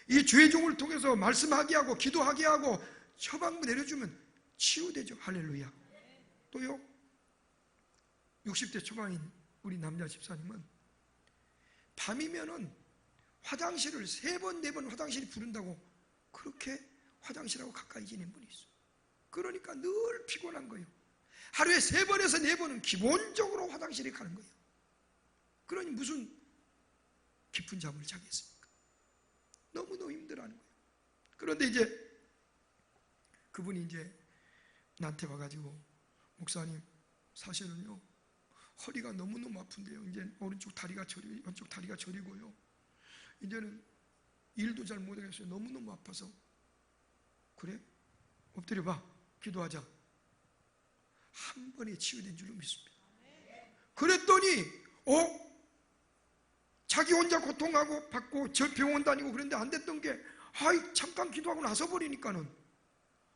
이 죄종을 통해서 말씀하게 하고 기도하게 하고 처방부 내려주면 치유되죠. 할렐루야. 또요 60대 초반인 우리 남자 집사님은 밤이면은 화장실을 3번 4번 화장실이 부른다고 그렇게 화장실하고 가까이 지낸 분이 있어. 그러니까 늘 피곤한 거예요. 하루에 3번에서 4번은 기본적으로 화장실에 가는 거예요. 그러니 무슨 깊은 잠을 자겠습니까? 너무너무 힘들어하는 거예요. 그런데 이제 그분이 이제 나한테 와가지고 목사님 사실은요 허리가 너무너무 아픈데요. 이제 오른쪽 다리가 저리고 왼쪽 다리가 저리고요. 이제는 일도 잘 못하겠어요. 너무너무 아파서. 그래? 엎드려봐. 기도하자. 한 번에 치유된 줄로 믿습니다. 그랬더니 자기 혼자 고통하고 받고 저 병원 다니고 그런데 안 됐던 게 잠깐 기도하고 나서 버리니까는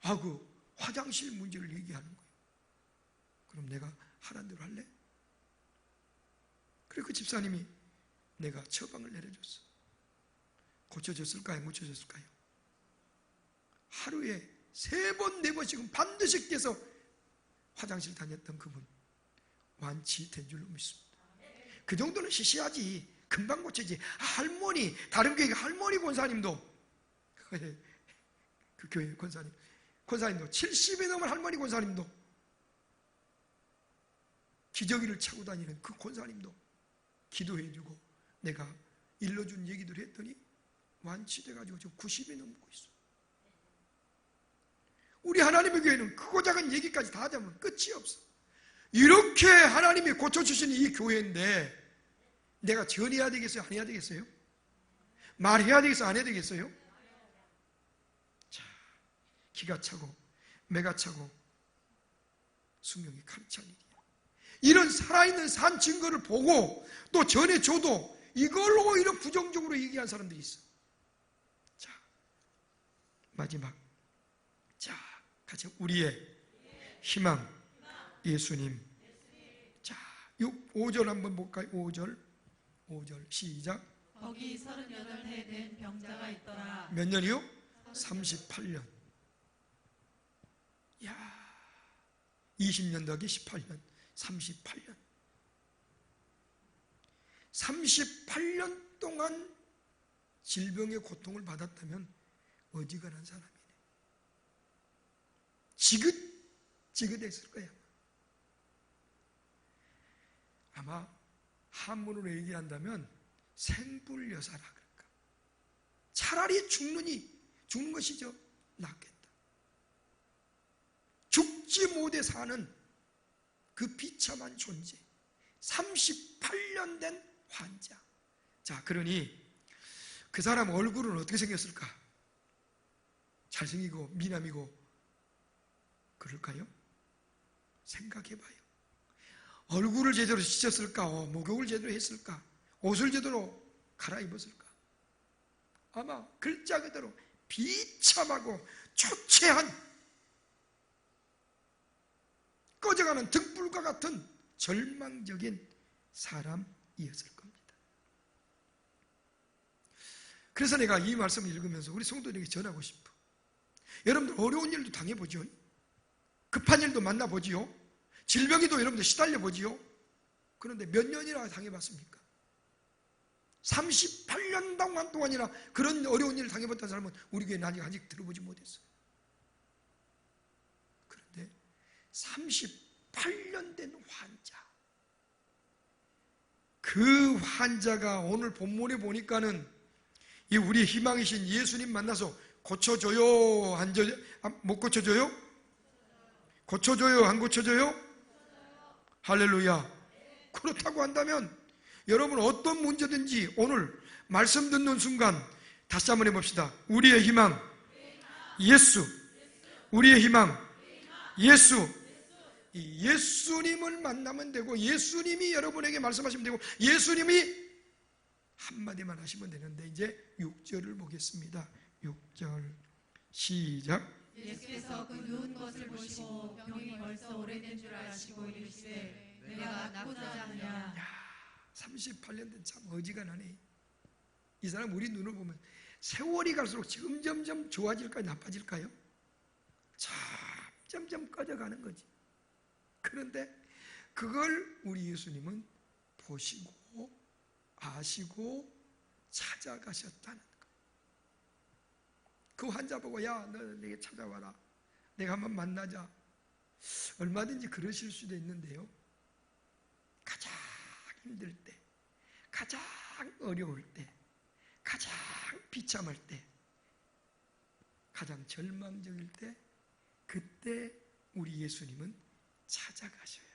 그 화장실 문제를 얘기하는 거예요. 그럼 내가 하라는 대로 할래? 그래 그 집사님이 내가 처방을 내려줬어. 고쳐졌을까요? 못 고쳐졌을까요? 하루에 3번 4번씩은 반드시 깨서 화장실 다녔던 그분 완치된 줄로 믿습니다. 그 정도는 시시하지 금방 고치지. 할머니 다른 교회 할머니 권사님도 그 교회 권사님도 70이 넘은 할머니 권사님도 기저귀를 차고 다니는 그 권사님도 기도해주고 내가 일러준 얘기들 했더니 완치돼가지고 지금 90이 넘고 있어. 우리 하나님의 교회는 크고 작은 얘기까지 다 하자면 끝이 없어. 이렇게 하나님이 고쳐주신 이 교회인데 내가 전해야 되겠어요? 안 해야 되겠어요? 말해야 되겠어요? 안 해야 되겠어요? 자, 기가 차고 매가 차고 수명이 칼찬 일이야. 이런 살아있는 산 증거를 보고 또 전해줘도 이걸 오히려 부정적으로 얘기한 사람들이 있어. 자, 마지막. 자, 같이 우리의 희망 예수님. 자, 5절 한번 볼까요? 5절 시작. 거기 38해 된 병자가 있더라. 몇 년이요? 38년. 야, 20년 더하기 18년, 38년. 38년 동안 질병의 고통을 받았다면 어지간한 사람이네. 지긋지긋했을 거야. 아마 한문으로 얘기한다면 생불여사라 그럴까. 차라리 죽는 것이죠. 낫겠다. 죽지 못해 사는 그 비참한 존재. 38년 된 환자. 자, 그러니 그 사람 얼굴은 어떻게 생겼을까? 잘생기고 미남이고 그럴까요? 생각해봐요. 얼굴을 제대로 씻었을까? 목욕을 제대로 했을까? 옷을 제대로 갈아입었을까? 아마 글자 그대로 비참하고 초췌한 꺼져가는 등불과 같은 절망적인 사람이었을 겁니다. 그래서 내가 이 말씀을 읽으면서 우리 성도들에게 전하고 싶어. 여러분들 어려운 일도 당해보죠. 급한 일도 만나보지요. 질병에도 여러분들 시달려보지요. 그런데 몇 년이나 당해봤습니까? 38년 동안이나 그런 어려운 일을 당해봤던 사람은 우리 교회는 아직 들어보지 못했어요. 그런데 38년 된 환자, 그 환자가 오늘 본문에 보니까는 이 우리의 희망이신 예수님 만나서 고쳐줘요? 못 고쳐줘요? 고쳐줘요? 안 고쳐줘요? 할렐루야. 그렇다고 한다면 여러분 어떤 문제든지 오늘 말씀 듣는 순간 다시 한번 해봅시다. 우리의 희망 예수. 우리의 희망 예수. 이 예수님을 만나면 되고 예수님이 여러분에게 말씀하시면 되고 예수님이 한마디만 하시면 되는데 이제 6절을 보겠습니다. 6절 시작. 예수께서 그 누운 것을 보시고 병이 벌써 오래된 줄 아시고 이르시되 내가 낫고자 하느냐. 38년 된 참 어지간하네. 이 사람 우리 눈을 보면 세월이 갈수록 점점 좋아질까요? 나빠질까요? 점점 꺼져가는 거지. 그런데 그걸 우리 예수님은 보시고 아시고 찾아가셨다는 거예요. 그 환자 보고 야, 너 내게 찾아와라. 내가 한번 만나자. 얼마든지 그러실 수도 있는데요. 가장 힘들 때, 가장 어려울 때, 가장 비참할 때, 가장 절망적일 때, 그때 우리 예수님은 찾아가셔요.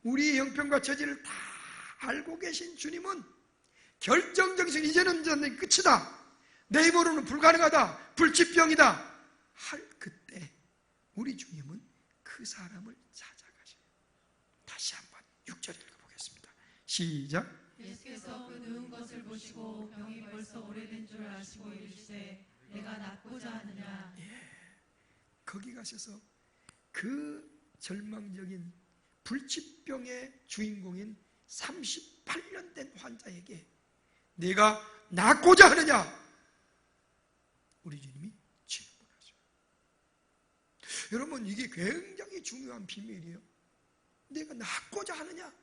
우리의 형편과 처지를 다 알고 계신 주님은 결정적인 이제는 끝이다. 내 힘으로는 불가능하다. 불치병이다. 할 그때 우리 주님은 그 사람을 찾아가셔요. 다시 한번 6절 읽어보겠습니다. 시작. 예수께서 그 누운 것을 보시고 병이 벌써 오래된 줄 아시고 이르시되 내가 낫고자 하느냐. 거기 가셔서 그 절망적인 불치병의 주인공인 38년 된 환자에게 내가 낫고자 하느냐. 우리 주님이 질문하죠. 여러분 이게 굉장히 중요한 비밀이에요. 내가 낫고자 하느냐.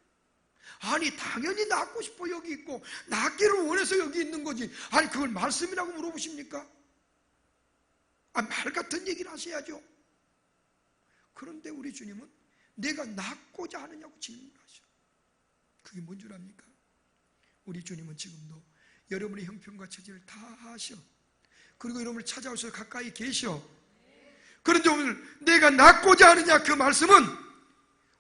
아니 당연히 낫고 싶어 여기 있고 낫기를 원해서 여기 있는 거지. 아니 그걸 말씀이라고 물어보십니까? 말 같은 얘기를 하셔야죠. 그런데 우리 주님은 내가 낫고자 하느냐고 질문하셔. 그게 뭔 줄 압니까? 우리 주님은 지금도 여러분의 형편과 처지를 다 아셔. 그리고 여러분을 찾아오셔서 가까이 계셔. 그런데 오늘 내가 낫고자 하느냐 그 말씀은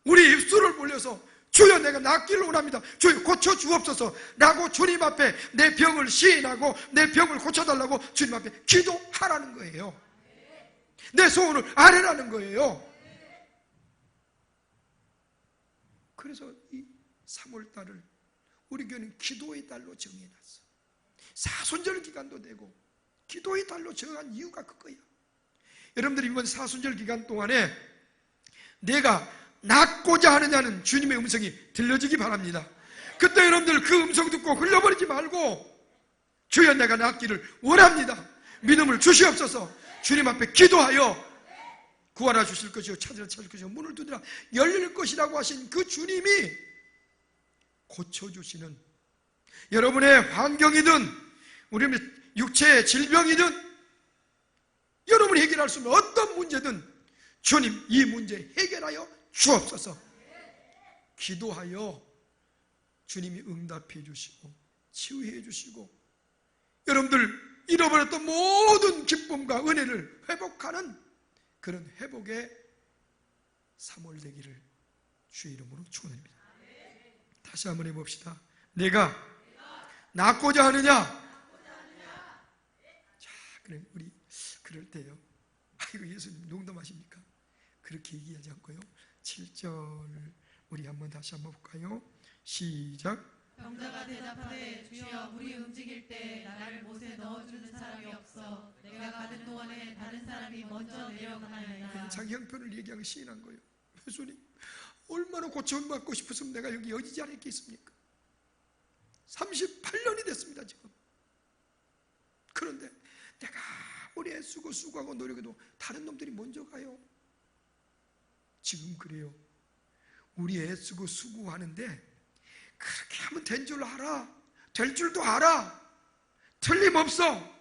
우리 입술을 벌려서 주여 내가 낫기를 원합니다. 주여 고쳐주옵소서 라고 주님 앞에 내 병을 시인하고 내 병을 고쳐달라고 주님 앞에 기도하라는 거예요. 내 소원을 아뢰라는 거예요. 그래서 이 3월달을 우리 교회는 기도의 달로 정해놨어. 사순절 기간도 되고 기도의 달로 정한 이유가 그거야. 여러분들이 이번 사순절 기간 동안에 내가 낫고자 하느냐는 주님의 음성이 들려지기 바랍니다. 그때 여러분들 그 음성 듣고 흘려버리지 말고 주여 내가 낫기를 원합니다. 믿음을 주시옵소서. 주님 앞에 기도하여 구하라 주실 것이요 찾으라 찾을 것이요 문을 두드라 열릴 것이라고 하신 그 주님이 고쳐주시는, 여러분의 환경이든 우리 육체의 질병이든 여러분이 해결할 수 있는 어떤 문제든 주님 이 문제 해결하여 주옵소서. 기도하여 주님이 응답해 주시고 치유해 주시고 여러분들 잃어버렸던 모든 기쁨과 은혜를 회복하는 그런 회복의 3월 되기를 주의 이름으로 축원합니다. 다시 한번 해봅시다. 내가 낫고자 하느냐? 자, 그래 우리 그럴 때요. 아이고 예수님 농담하십니까? 그렇게 얘기하지 않고요. 7절 우리 한번 다시 한번 볼까요? 시작. 병자가 대답하되 주여 우리 움직일 때 나를 못에 넣어주는 사람이 없어 내가 가는 동안에 다른 사람이 먼저 내려가나이다. 자기 형편을 얘기하기 시인한 거예요. 예수님 얼마나 고쳐받고 싶었으면 내가 여기 이 자리에 있겠습니까? 38년이 됐습니다 지금. 그런데 내가 아무리 애쓰고 수고하고 노력해도 다른 놈들이 먼저 가요. 지금 그래요. 우리 애쓰고 수고하는데 그렇게 하면 된 줄 알아. 될 줄도 알아. 틀림없어.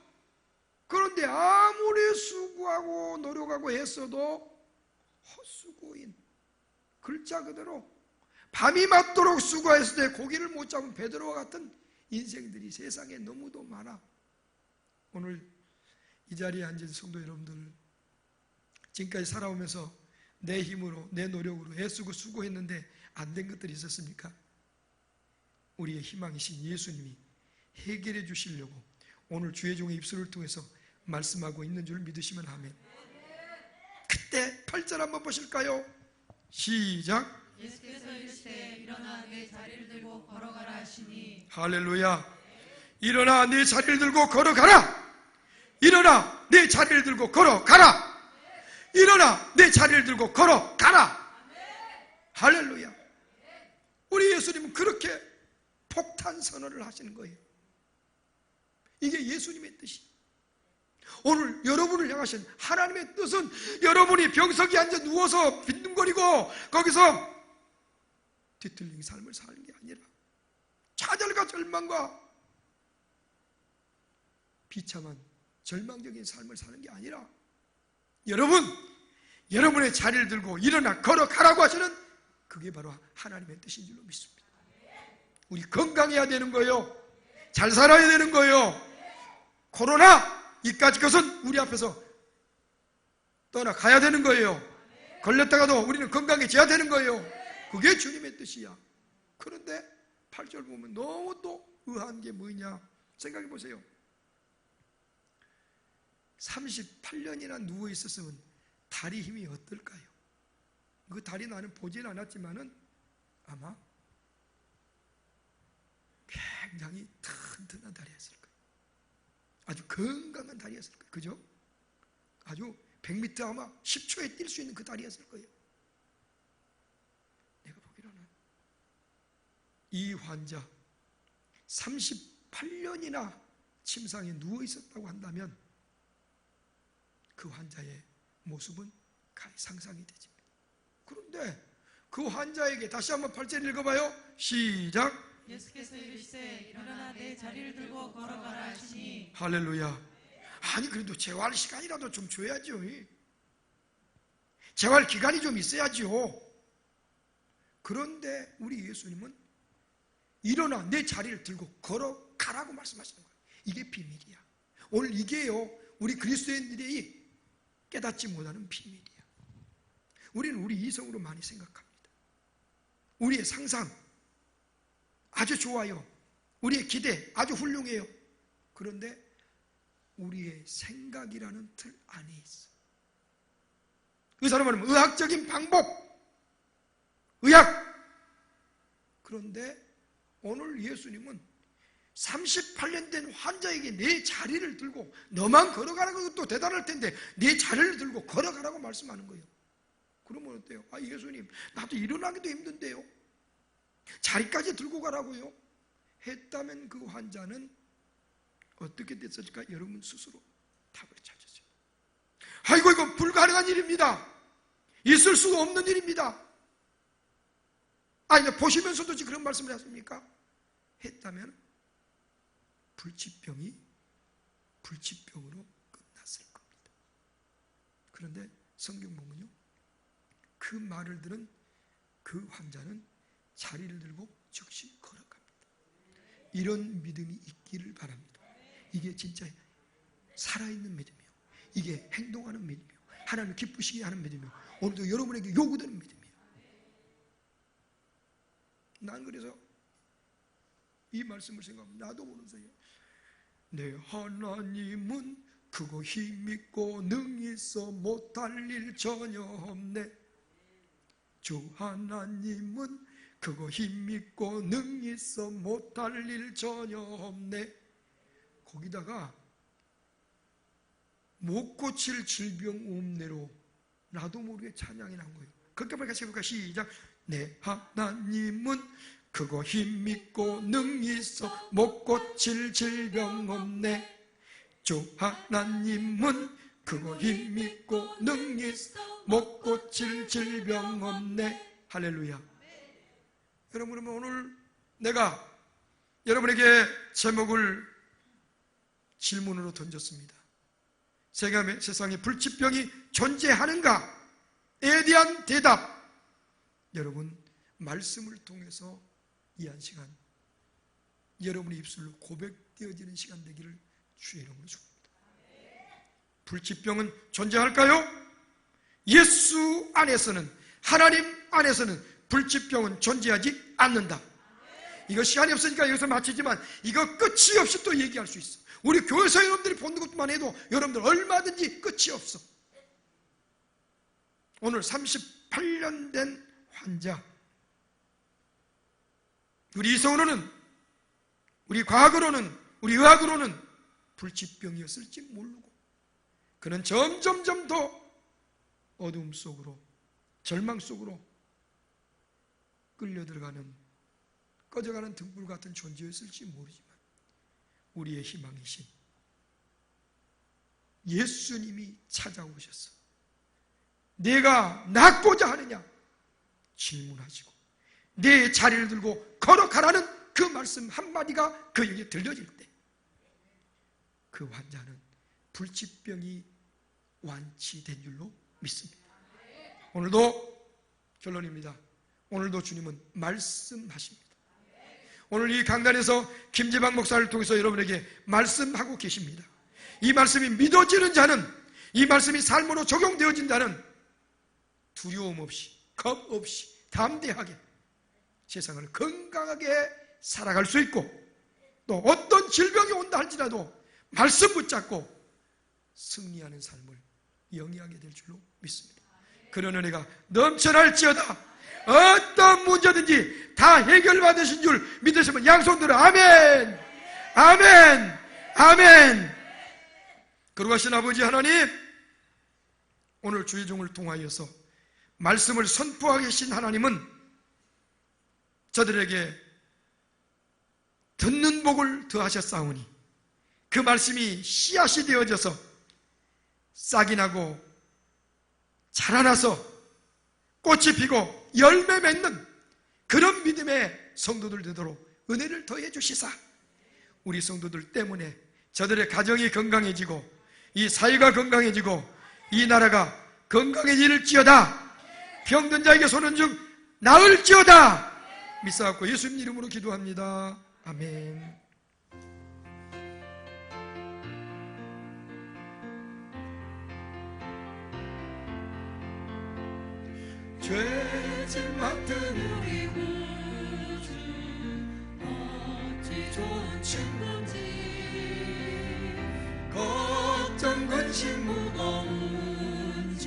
그런데 아무리 수고하고 노력하고 애써도 헛수고인, 글자 그대로 밤이 맞도록 수고했을 때 고기를 못 잡은 베드로와 같은 인생들이 세상에 너무도 많아. 오늘 이 자리에 앉은 성도 여러분들, 지금까지 살아오면서 내 힘으로 내 노력으로 애쓰고 수고했는데 안 된 것들이 있었습니까? 우리의 희망이신 예수님이 해결해 주시려고 오늘 주의 종의 입술을 통해서 말씀하고 있는 줄 믿으시면 아멘. 그때 8절 한번 보실까요? 시작. 예수께서 이르시되 일어나 내 자리를 들고 걸어가라 하시니. 할렐루야. 일어나 내 자리를 들고 걸어가라. 일어나 내 자리를 들고 걸어가라. 일어나 내 자리를 들고 걸어가라. 할렐루야. 우리 예수님은 그렇게 폭탄 선언을 하시는 거예요. 이게 예수님의 뜻이. 오늘 여러분을 향하신 하나님의 뜻은 여러분이 병석에 앉아 누워서 빈둥거리고 거기서 뒤틀린 삶을 사는 게 아니라 좌절과 절망과 비참한 절망적인 삶을 사는 게 아니라 여러분의 자리를 들고 일어나 걸어가라고 하시는 그게 바로 하나님의 뜻인 줄로 믿습니다. 우리 건강해야 되는 거예요. 잘 살아야 되는 거예요. 코로나 이까지 것은 우리 앞에서 떠나가야 되는 거예요. 걸렸다가도 우리는 건강해져야 되는 거예요. 그게 주님의 뜻이야. 그런데 8절 보면 너무 또 의아한 게 뭐냐 생각해 보세요. 38년이나 누워 있었으면 다리 힘이 어떨까요? 그 다리 나는 보진 않았지만은 아마 굉장히 튼튼한 다리였을 거예요. 아주 건강한 다리였을 거예요. 그죠? 아주 100m 아마 10초에 뛸 수 있는 그 다리였을 거예요. 내가 보기로는 이 환자 38년이나 침상에 누워 있었다고 한다면 그 환자의 모습은 가히 상상이 되집니다. 그런데 그 환자에게 다시 한번 8절 읽어봐요. 시작. 예수께서 이르시되 일어나 내 자리를 들고 걸어가라 하시니. 할렐루야. 아니 그래도 재활 시간이라도 좀 줘야죠. 재활 기간이 좀 있어야죠. 그런데 우리 예수님은 일어나 내 자리를 들고 걸어가라고 말씀하시는 거예요. 이게 비밀이야. 오늘 이게요 우리 그리스도인들이 깨닫지 못하는 비밀이야. 우리는 우리 이성으로 많이 생각합니다. 우리의 상상 아주 좋아요. 우리의 기대 아주 훌륭해요. 그런데 우리의 생각이라는 틀 안에 있어. 의사로 말하면 의학적인 방법, 의학. 그런데 오늘 예수님은 38년 된 환자에게 내 자리를 들고, 너만 걸어가는 것도 대단할 텐데 내 자리를 들고 걸어가라고 말씀하는 거예요. 그러면 어때요? 아, 예수님, 나도 일어나기도 힘든데요, 자리까지 들고 가라고요? 했다면 그 환자는 어떻게 됐을까? 여러분 스스로 답을 찾으세요. 아이고, 이거 불가능한 일입니다. 있을 수 없는 일입니다. 아니, 보시면서도 지금 그런 말씀을 하십니까? 했다면 불치병으로 끝났을 겁니다. 그런데 성경 보면요, 그 말을 들은 그 환자는 자리를 들고 즉시 걸어갑니다. 이런 믿음이 있기를 바랍니다. 이게 진짜 살아있는 믿음이에요. 이게 행동하는 믿음이에요. 하나님을 기쁘시게 하는 믿음이에요. 오늘도 여러분에게 요구되는 믿음이에요. 난 그래서 이 말씀을 생각하면 나도 모르는 사이에 내 하나님은 크고 힘있고 능히 있어 못할 일 전혀 없네. 주 하나님은 크고 힘있고 능히 있어 못할 일 전혀 없네. 거기다가 못 고칠 질병 없네로 나도 모르게 찬양이 난 거예요. 그렇게 같이 해볼까? 시작. 내 하나님은 크고 힘있고 능히 있어 못 고칠 질병 없네. 주 하나님은 크고 힘있고 능히 있어 못 고칠 질병 없네. 할렐루야. 여러분, 오늘 내가 여러분에게 제목을 질문으로 던졌습니다. 세상에 불치병이 존재하는가에 대한 대답, 여러분 말씀을 통해서 이 한 시간 여러분의 입술로 고백되어지는 시간 되기를 주의 이름으로 축복합니다. 불치병은 존재할까요? 예수 안에서는, 하나님 안에서는 불치병은 존재하지 않는다. 이거 시간이 없으니까 여기서 마치지만 이거 끝이 없이 또 얘기할 수 있어. 우리 교회에서 여러분들이 보는 것만 해도 여러분들 얼마든지 끝이 없어. 오늘 38년 된 환자, 우리 이성으로는, 우리 과학으로는, 우리 의학으로는 불치병이었을지 모르고 그는 점점 더 어두움 속으로, 절망 속으로 끌려 들어가는, 꺼져가는 등불 같은 존재였을지 모르지만 우리의 희망이신 예수님이 찾아오셔서 내가 낫고자 하느냐 질문하시고 내 자리를 들고 걸어가라는 그 말씀 한마디가 그에게 들려질 때 그 환자는 불치병이 완치된 줄로 믿습니다. 오늘도 결론입니다. 오늘도 주님은 말씀하십니다. 오늘 이 강단에서 김지방 목사를 통해서 여러분에게 말씀하고 계십니다. 이 말씀이 믿어지는 자는, 이 말씀이 삶으로 적용되어진다는 두려움 없이, 겁 없이 담대하게 세상을 건강하게 살아갈 수 있고, 또 어떤 질병이 온다 할지라도 말씀 붙잡고 승리하는 삶을 영위하게 될 줄로 믿습니다. 그런 은혜가 넘쳐날지어다. 어떤 문제든지 다 해결받으신 줄 믿으시면 양손들어 아멘, 아멘, 아멘. 거룩하신 아버지 하나님, 오늘 주의 종을 통하여서 말씀을 선포하게 하신 하나님은 저들에게 듣는 복을 더하셨사오니 그 말씀이 씨앗이 되어져서 싹이 나고 자라나서 꽃이 피고 열매 맺는 그런 믿음의 성도들 되도록 은혜를 더해 주시사 우리 성도들 때문에 저들의 가정이 건강해지고 이 사회가 건강해지고 이 나라가 건강해질지어다. 병든 자에게 손은 중 나을지어다. 믿사옵고 예수님 이름으로 기도합니다. 아멘. 죄질 맡은 우리 구주 어찌 좋은 친구인지 걱정 근심 무거운지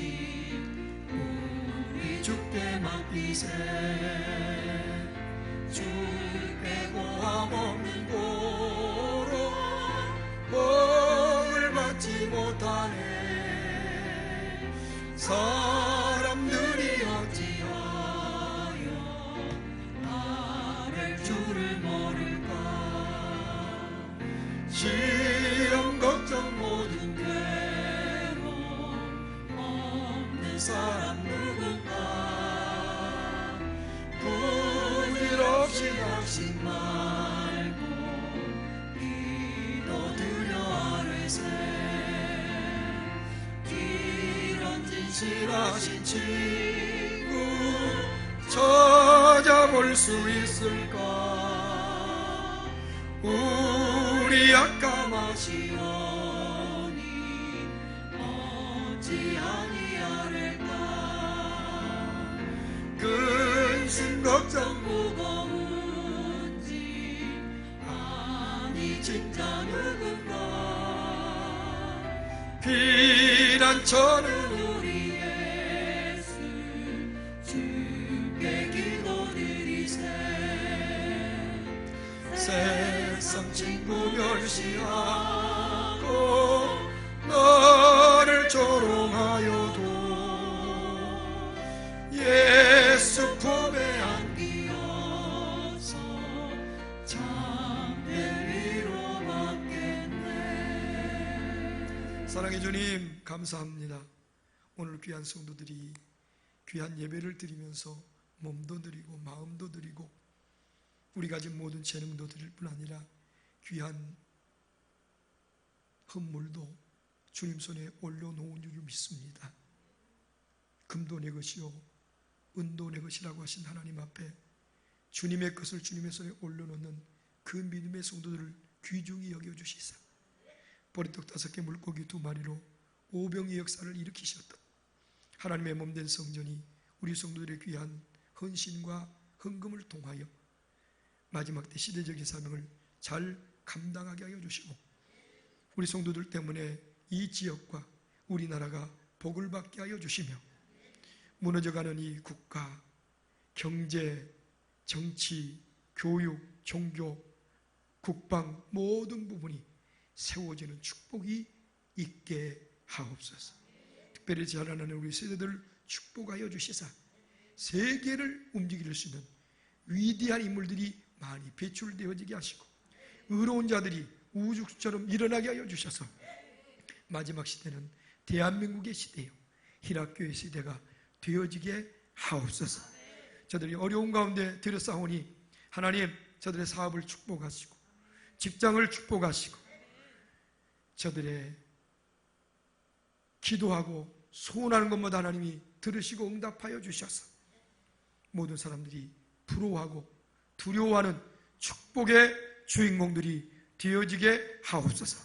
우리 주께 맡기세. 주께 고함 없는 곳 사람들이 어찌하여 나를 주를 모를까. 시험 걱정 모든 괴로움 없는 사람 누군가. 부질없이 낙심 말고 기도드려 아뢰세. 이런 진실하신 친구 찾아볼 수 있을까. 우리 약감하시오니 어찌 아니하릴까. 근심 걱정 무거운지 아니 진짜 누군가. 피난처는 우리 예수 주께 기도드리세. 세상 친구 멸시하고 너를 조롱하여도 예수 품에 안기어서 참된 위로받겠네. 사랑의 주님, 감사합니다. 오늘 귀한 성도들이 귀한 예배를 드리면서 몸도 드리고 마음도 드리고 우리 가진 모든 재능도 드릴 뿐 아니라 귀한 헌물도 주님 손에 올려놓은 줄 믿습니다. 금도 내 것이요 은도 내 것이라고 하신 하나님 앞에 주님의 것을 주님의 손에 올려놓는 그 믿음의 성도들을 귀중히 여겨주시사 보리떡 5개 물고기 2마리로 오병이의 역사를 일으키셨던 하나님의 몸된 성전이 우리 성도들의 귀한 헌신과 헌금을 통하여 마지막 때 시대적인 사명을 잘 감당하게 하여 주시고 우리 성도들 때문에 이 지역과 우리나라가 복을 받게 하여 주시며 무너져가는 이 국가, 경제, 정치, 교육, 종교, 국방 모든 부분이 세워지는 축복이 있게 하옵소서. 특별히 자라나는 우리 세대들 축복하여 주시사 세계를 움직일 수 있는 위대한 인물들이 많이 배출되어지게 하시고 의로운 자들이 우주처럼 일어나게 하여 주셔서 마지막 시대는 대한민국의 시대요 희락교회 시대가 되어지게 하옵소서. 저들이 어려운 가운데 들여싸우니 하나님 저들의 사업을 축복하시고 직장을 축복하시고 저들의 기도하고 소원하는 것마다 하나님이 들으시고 응답하여 주셔서 모든 사람들이 부러워하고 두려워하는 축복의 주인공들이 되어지게 하옵소서.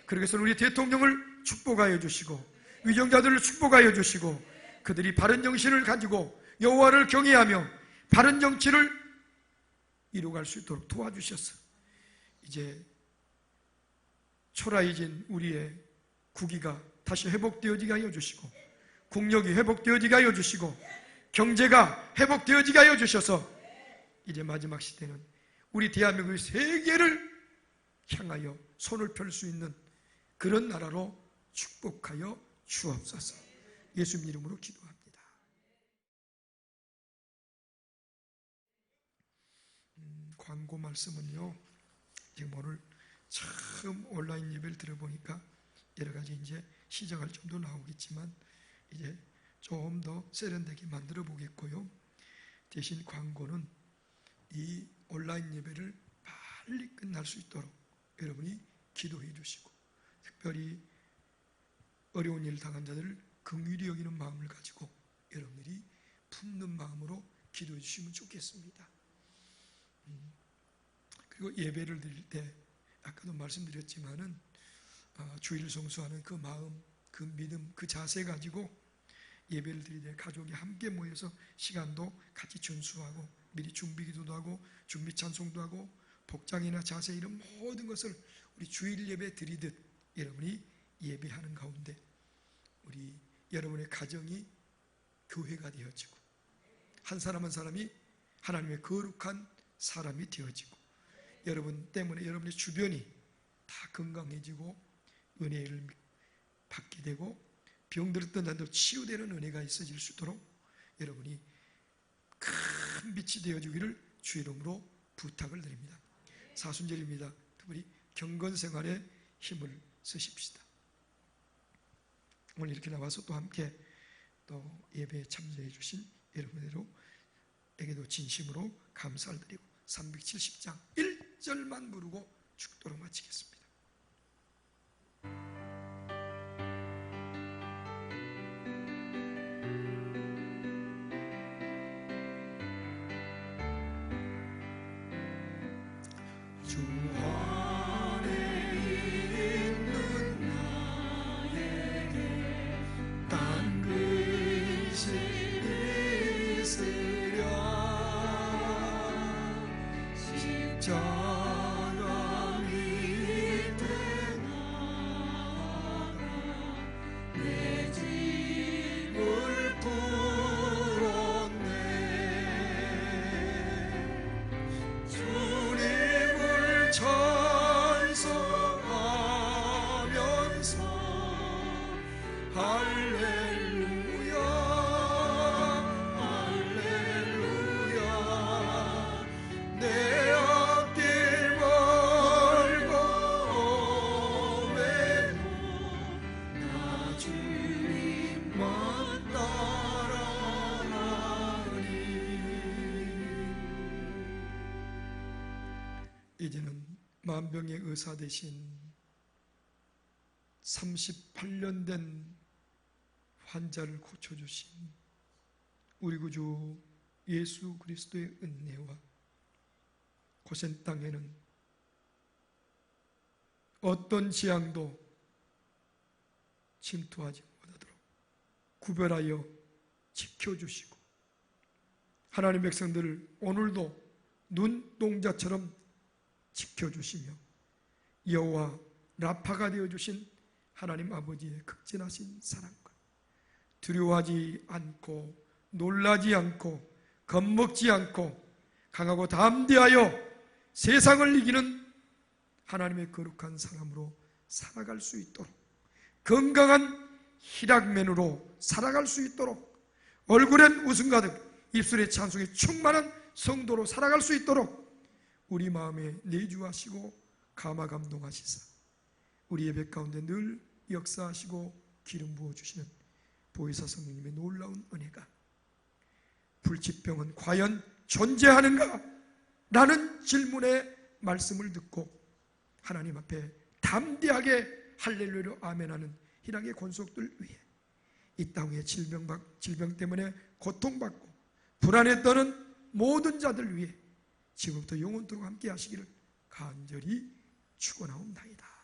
그렇게 해서 우리 대통령을 축복하여 주시고 위정자들을 축복하여 주시고 그들이 바른 정신을 가지고 여호와를 경외하며 바른 정치를 이루어갈 수 있도록 도와주셔서 이제 초라해진 우리의 국위가 다시 회복되어지게 하여 주시고 국력이 회복되어지게 하여 주시고 경제가 회복되어지게 하여 주셔서 이제 마지막 시대는 우리 대한민국의 세계를 향하여 손을 펼 수 있는 그런 나라로 축복하여 주옵소서. 예수님 이름으로 기도합니다. 광고 말씀은요, 지금 오늘 처음 온라인 예배를 들어보니까 여러 가지 이제 시작할 점도 나오겠지만 이제 좀 더 세련되게 만들어 보겠고요. 대신 광고는 이 온라인 예배를 빨리 끝날 수 있도록 여러분이 기도해 주시고 특별히 어려운 일을 당한 자들을 긍휼히 여기는 마음을 가지고 여러분들이 품는 마음으로 기도해 주시면 좋겠습니다. 그리고 예배를 드릴 때 아까도 말씀드렸지만은 주일을 성수하는 그 마음, 그 믿음, 그 자세 가지고 예배를 드릴 때 가족이 함께 모여서 시간도 같이 준수하고 미리 준비 기도도 하고 준비 찬송도 하고 복장이나 자세 이런 모든 것을 우리 주일 예배 드리듯 여러분이 예배하는 가운데 우리 여러분의 가정이 교회가 되어지고 한 사람 한 사람이 하나님의 거룩한 사람이 되어지고 여러분 때문에 여러분의 주변이 다 건강해지고 은혜를 받게 되고 병들었던 자도 치유되는 은혜가 있어질 수 있도록 여러분이 큰 빛이 되어주기를 주 이름으로 부탁을 드립니다. 사순절입니다. 우리 경건생활에 힘을 쓰십시다. 오늘 이렇게 나와서 또 함께 또 예배에 참여해 주신 여러분에게도 진심으로 감사를 드리고 370장 1절만 부르고 축도로 마치겠습니다. 주 안에 있는 나에게 딴 근심이 있으랴 십자가 밑에 나가 내 짐을 풀었네 주님을 찬송하면서 할렐루야 할렐루야 내 앞길 멀고 오매도 나 주님만 따라가리. 이제는 만병의 의사 되신 38년 된 환자를 고쳐주신 우리 구주 예수 그리스도의 은혜와 고센 땅에는 어떤 재앙도 침투하지 못하도록 구별하여 지켜주시고 하나님 백성들을 오늘도 눈동자처럼 지켜주시며 여호와 라파가 되어주신 하나님 아버지의 극진하신 사랑과 두려워하지 않고 놀라지 않고 겁먹지 않고 강하고 담대하여 세상을 이기는 하나님의 거룩한 사람으로 살아갈 수 있도록 건강한 희락맨으로 살아갈 수 있도록 얼굴엔 웃음 가득 입술에 찬송이 충만한 성도로 살아갈 수 있도록 우리 마음에 내주하시고 감화 감동하시사 우리 예배 가운데 늘 역사하시고 기름 부어주시는 보혜사 성령님의 놀라운 은혜가 불치병은 과연 존재하는가? 라는 질문의 말씀을 듣고 하나님 앞에 담대하게 할렐루야로 아멘하는 희락의 권속들 위해 이 땅 위에 질병 때문에 고통받고 불안에 떠는 모든 자들 위해 지금부터 영원토록 함께 하시기를 간절히 축원하옵나이다.